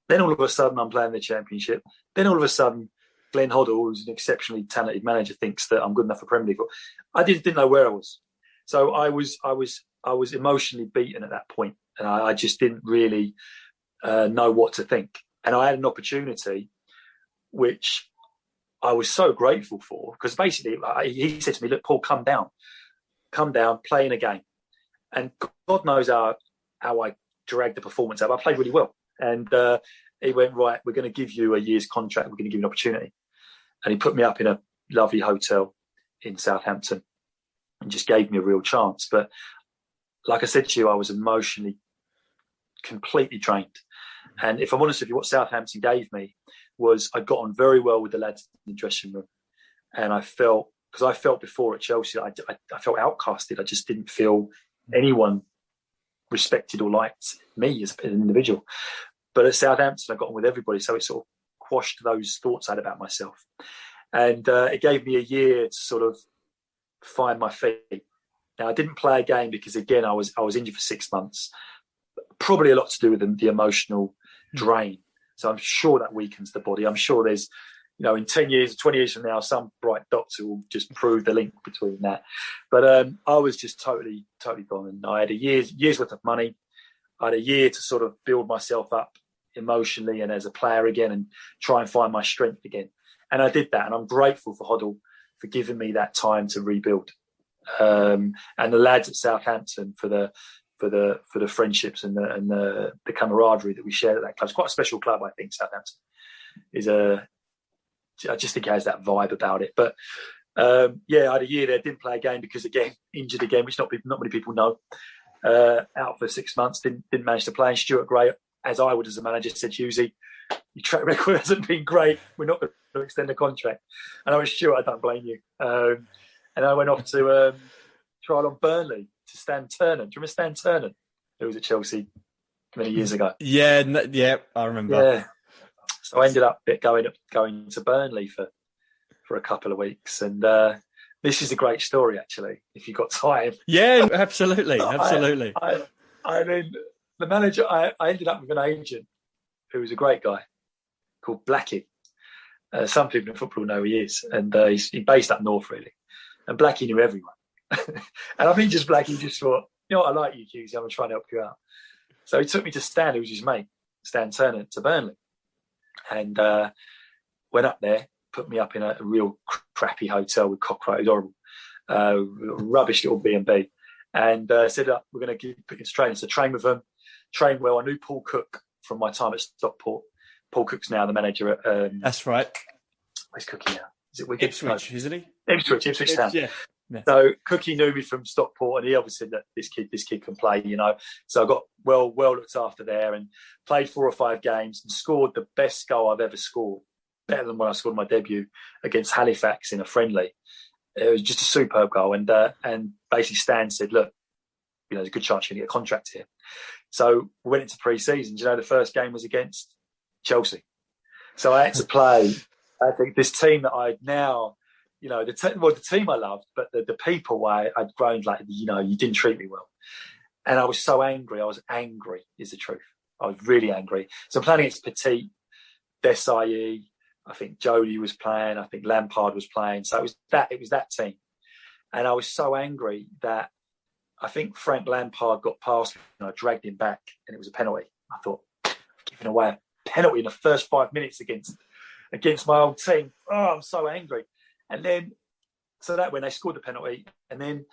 Then all of a sudden I'm playing the Championship. Then all of a sudden Glenn Hoddle, who's an exceptionally talented manager, thinks that I'm good enough for Premier League. I didn't know where I was. So I was emotionally beaten at that point, and I just didn't really know what to think. And I had an opportunity, which I was so grateful for, because basically he said to me, "Look, Paul, come down, play in a game." And God knows how I dragged the performance out. I played really well. And he went, "Right, we're going to give you a year's contract. We're going to give you an opportunity." And he put me up in a lovely hotel in Southampton and just gave me a real chance. But like I said to you, I was emotionally completely drained. And if I'm honest with you, what Southampton gave me was I got on very well with the lads in the dressing room. And I felt before at Chelsea, I felt outcasted. I just didn't feel anyone respected or liked me as an individual. But at Southampton, I got on with everybody. So it sort of quashed those thoughts out about myself. And it gave me a year to sort of find my feet. Now, I didn't play a game because, again, I was injured for 6 months. Probably a lot to do with the emotional drain. So I'm sure that weakens the body. I'm sure there's, in 10 years, 20 years from now, some bright doctor will just prove the link between that. But I was just totally gone. And I had a year's worth of money. I had a year to sort of build myself up emotionally and as a player again and try and find my strength again. And I did that. And I'm grateful for Hoddle for giving me that time to rebuild. And the lads at Southampton for the friendships and the camaraderie that we shared at that club. It's quite a special club, I think. Southampton I just think it has that vibe about it. But I had a year there, didn't play a game because, again, injured again, which not many people know. Out for 6 months, didn't manage to play. And Stuart Gray, as I would as a manager, said, "Hughesy, your track record hasn't been great. We're not going to extend the contract." And I was, "Stuart, I don't blame you." And I went off to trial on Burnley to Stan Turner. Do you remember Stan Turner, who was at Chelsea many years ago? Yeah, I remember. Yeah. So I ended up going to Burnley for a couple of weeks. And this is a great story, actually, if you've got time. Yeah, absolutely. I mean, the manager, I ended up with an agent who was a great guy called Blackie. Some people in football know who he is. And he's based up north, really. And Blackie knew everyone. And I think Blackie just thought, "You know what, I like you, Hughes. I'm going to try and help you out." So he took me to Stan, who was his mate, Stan Turner, to Burnley. And went up there, put me up in a real crappy hotel with cockroaches, horrible, rubbish little B&B. And said, "We're going to put you to training." So train with them, train well. I knew Paul Cook from my time at Stockport. Paul Cook's now the manager at... That's right. Where's Cookie now? Is it Wigan? Ipswich, isn't he? Ipswich Town. Yeah. So Cookie knew me from Stockport, and he obviously said that this kid can play, So I got well looked after there and played 4 or 5 games and scored the best goal I've ever scored, better than when I scored my debut against Halifax in a friendly. It was just a superb goal, and basically Stan said, "Look, there's a good chance you're going to get a contract here." So we went into pre-season. The first game was against Chelsea, so I had to play. I think this team that I now. The team I loved, but the people I'd grown like, you didn't treat me well. And I was so angry. I was angry, is the truth. I was really angry. So I'm playing against Petit, Desai, I think Jody was playing, I think Lampard was playing. So it was that team. And I was so angry that I think Frank Lampard got past me and I dragged him back and it was a penalty. I thought, I've given away a penalty in the first 5 minutes against against my old team. Oh, I'm so angry. And then, so that when they scored the penalty, and then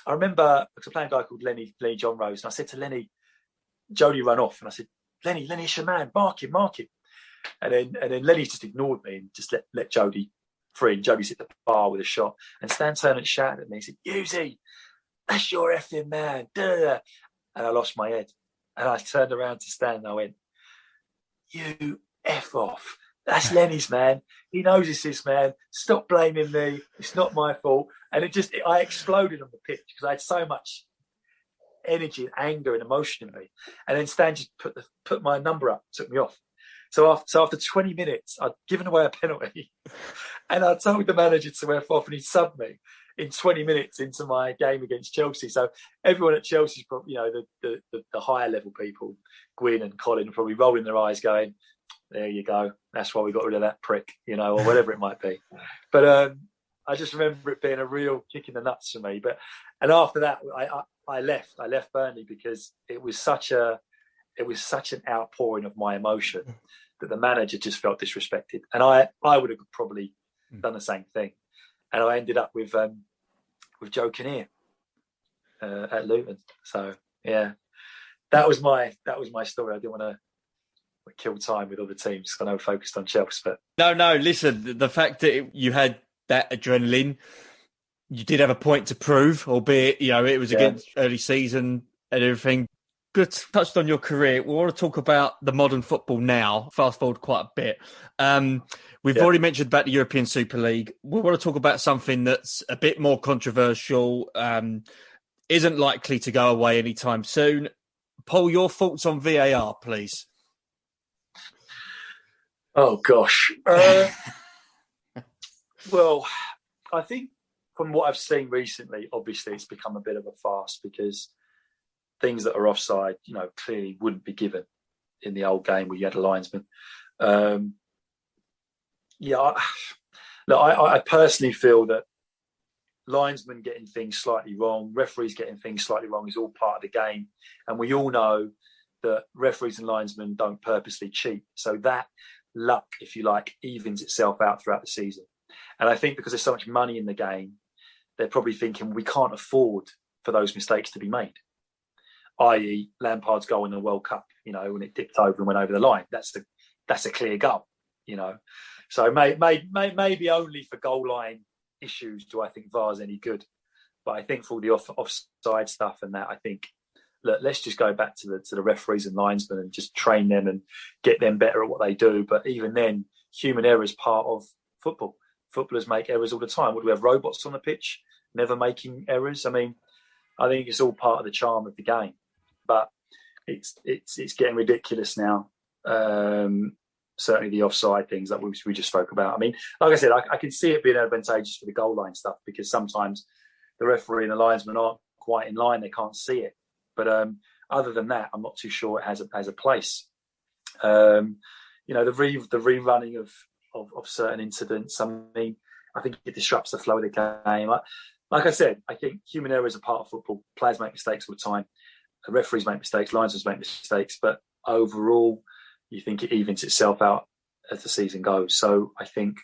I remember, because I was playing a guy called Lenny John Rose, and I said to Lenny, Jody ran off, and I said, Lenny, it's your man, mark him. And then Lenny just ignored me and just let Jody free. And Jody's hit the bar with a shot. And Stan turned and shouted at me. He said, Hughesy, that's your effing man. Duh. And I lost my head. And I turned around to Stan and I went, you F off. That's Lenny's man. He knows it's his man. Stop blaming me. It's not my fault. And I exploded on the pitch because I had so much energy and anger and emotion in me. And then Stan just put my number up, took me off. So after 20 minutes, I'd given away a penalty and I told the manager to F off and he subbed me in 20 minutes into my game against Chelsea. So everyone at Chelsea's probably, the higher level people, Gwyn and Colin, are probably rolling their eyes going, there you go. That's why we got rid of that prick, or whatever it might be. But I just remember it being a real kick in the nuts for me. And after that, I left Burnley because it was such an outpouring of my emotion that the manager just felt disrespected. And I would have probably done the same thing. And I ended up with Joe Kinnear at Luton. So yeah, that was my story. I didn't want to kill time with other teams. I know we're focused on Chelsea, but no. Listen, the fact that you had that adrenaline, you did have a point to prove, albeit it was against early season and everything. Good, touched on your career. We want to talk about the modern football now. Fast forward quite a bit. We've already mentioned about the European Super League. We want to talk about something that's a bit more controversial, isn't likely to go away anytime soon. Paul, your thoughts on VAR, please. Oh, gosh. Well, I think from what I've seen recently, obviously it's become a bit of a farce because things that are offside, clearly wouldn't be given in the old game where you had a linesman. I personally feel that linesmen getting things slightly wrong, referees getting things slightly wrong is all part of the game. And we all know that referees and linesmen don't purposely cheat. So that luck, if you like, evens itself out throughout the season. And I think because there's so much money in the game, they're probably thinking we can't afford for those mistakes to be made. I.e., Lampard's goal in the World Cup, when it dipped over and went over the line. That's a clear goal, So maybe only for goal line issues do I think VAR's any good. But I think for all the offside stuff and that, I think, look, let's just go back to the referees and linesmen and just train them and get them better at what they do. But even then, human error is part of football. Footballers make errors all the time. Would we have robots on the pitch never making errors? I mean, I think it's all part of the charm of the game. But it's getting ridiculous now. Certainly the offside things that we just spoke about. I mean, like I said, I can see it being advantageous for the goal line stuff because sometimes the referee and the linesman aren't quite in line; they can't see it. But other than that, I'm not too sure it has a place. The rerunning of certain incidents. I mean, I think it disrupts the flow of the game. Like I said, I think human error is a part of football. Players make mistakes all the time. Referees make mistakes, linesmen make mistakes, but overall, you think it evens itself out as the season goes. So I think,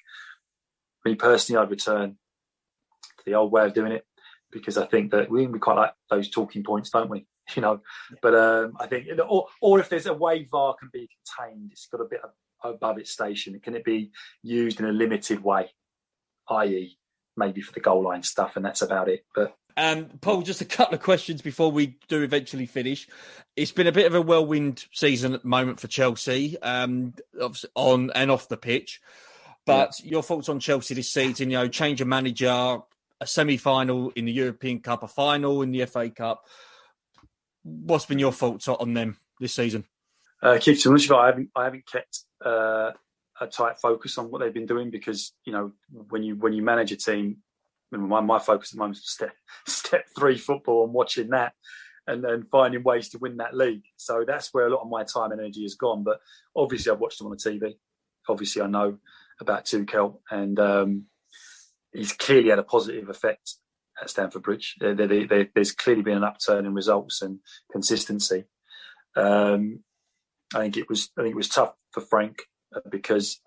me personally, I'd return to the old way of doing it because I think that we quite like those talking points, don't we? But I think, or if there's a way VAR can be contained, it's got a bit above its station. Can it be used in a limited way, i.e., maybe for the goal line stuff, and that's about it. But Paul, just a couple of questions before we do eventually finish. It's been a bit of a whirlwind season at the moment for Chelsea, on and off the pitch. But your thoughts on Chelsea this season, change of manager, a semi-final in the European Cup, a final in the FA Cup. What's been your thoughts on them this season? Keep to honest, I haven't kept a tight focus on what they've been doing because, when you manage a team, my focus at the moment is step 3 football and watching that and then finding ways to win that league. So that's where a lot of my time and energy has gone. But obviously I've watched them on the TV. Obviously I know about Tuchel and he's clearly had a positive effect at Stamford Bridge. There's clearly been an upturn in results and consistency. I think it was tough for Frank because,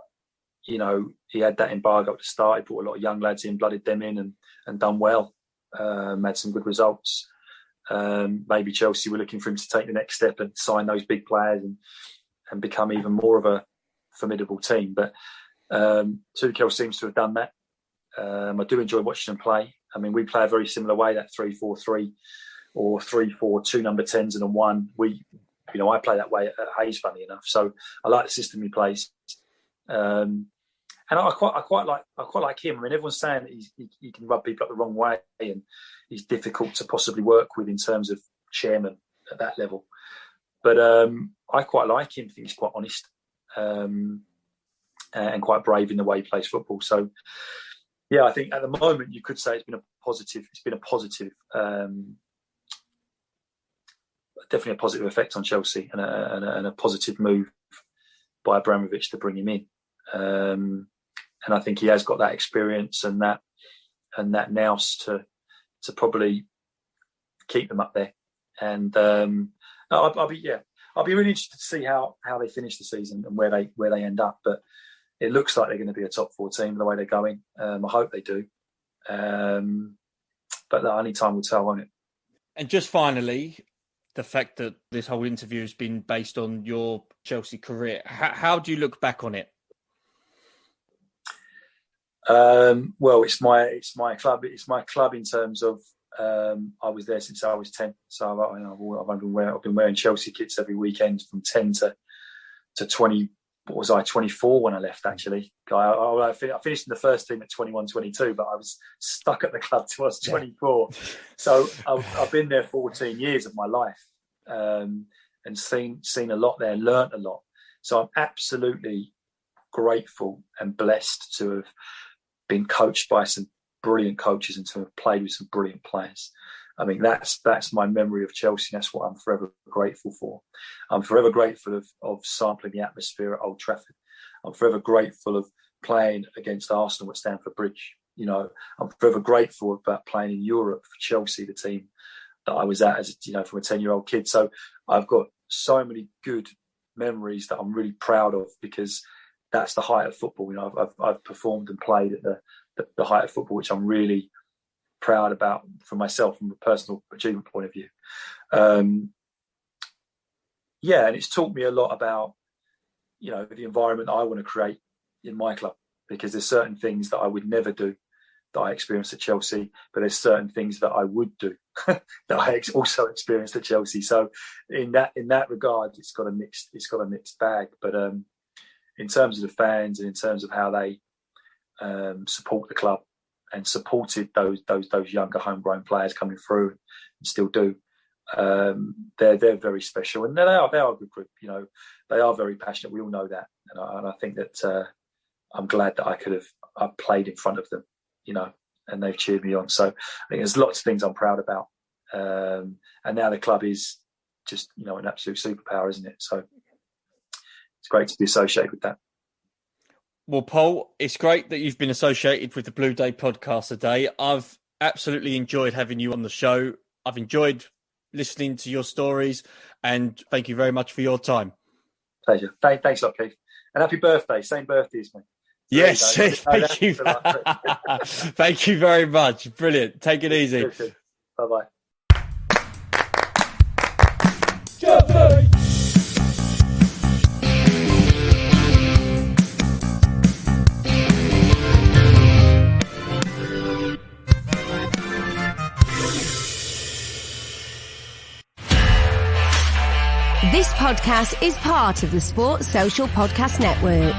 he had that embargo at the start. He brought a lot of young lads in, blooded them in, and done well. Had some good results. Maybe Chelsea were looking for him to take the next step and sign those big players and become even more of a formidable team. But Tuchel seems to have done that. I do enjoy watching them play. I mean, we play a very similar way, that 3-4-3 or 3-4-2 number 10s and a 1. I play that way at Hayes, funny enough. So I like the system he plays. And I quite like him. I mean, everyone's saying that he can rub people up the wrong way and he's difficult to possibly work with in terms of chairman at that level. But I quite like him. I think he's quite honest and quite brave in the way he plays football. So, yeah, I think at the moment you could say it's been a positive. Definitely a positive effect on Chelsea and a positive move by Abramovich to bring him in. And I think he has got that experience and that nous to probably keep them up there. And I'll be really interested to see how they finish the season and where they end up. But it looks like they're going to be a top 4 team the way they're going. I hope they do. But only time will tell, won't it? And just finally, the fact that this whole interview has been based on your Chelsea career, how do you look back on it? Well, it's my club. It's my club in terms of I was there since I was 10. So I've been wearing Chelsea kits every weekend from 10 to 20. What was I, 24 when I left, actually? I finished in the first team at 21, 22, but I was stuck at the club till I was 24. So I've been there 14 years of my life and seen a lot there, learnt a lot. So I'm absolutely grateful and blessed to have been coached by some brilliant coaches and to have played with some brilliant players. I mean, that's my memory of Chelsea. That's what I'm forever grateful for. I'm forever grateful of sampling the atmosphere at Old Trafford. I'm forever grateful of playing against Arsenal at Stamford Bridge. I'm forever grateful about playing in Europe for Chelsea, the team that I was at as from a 10-year-old kid. So I've got so many good memories that I'm really proud of because that's the height of football. I've performed and played at the height of football, which I'm really proud about for myself from a personal achievement point of view. And it's taught me a lot about, the environment I want to create in my club, because there's certain things that I would never do that I experienced at Chelsea, but there's certain things that I would do that I also experienced at Chelsea. So in that regard, it's got a mixed bag. But in terms of the fans and in terms of how they support the club and supported those younger homegrown players coming through and still do, they're very special, and they are a good group. They are very passionate. We all know that, and I think that I'm glad that I played in front of them, and they've cheered me on. So I think there's lots of things I'm proud about, and now the club is just an absolute superpower, isn't it? So it's great to be associated with that. Well, Paul, it's great that you've been associated with the Blue Day podcast today. I've absolutely enjoyed having you on the show. I've enjoyed listening to your stories, and thank you very much for your time. Pleasure. Thanks a lot, Keith. And happy birthday. Same birthday as me. Yes, thank you. Thank you very much. Brilliant. Take it easy. Bye-bye. This podcast is part of the Sports Social Podcast Network.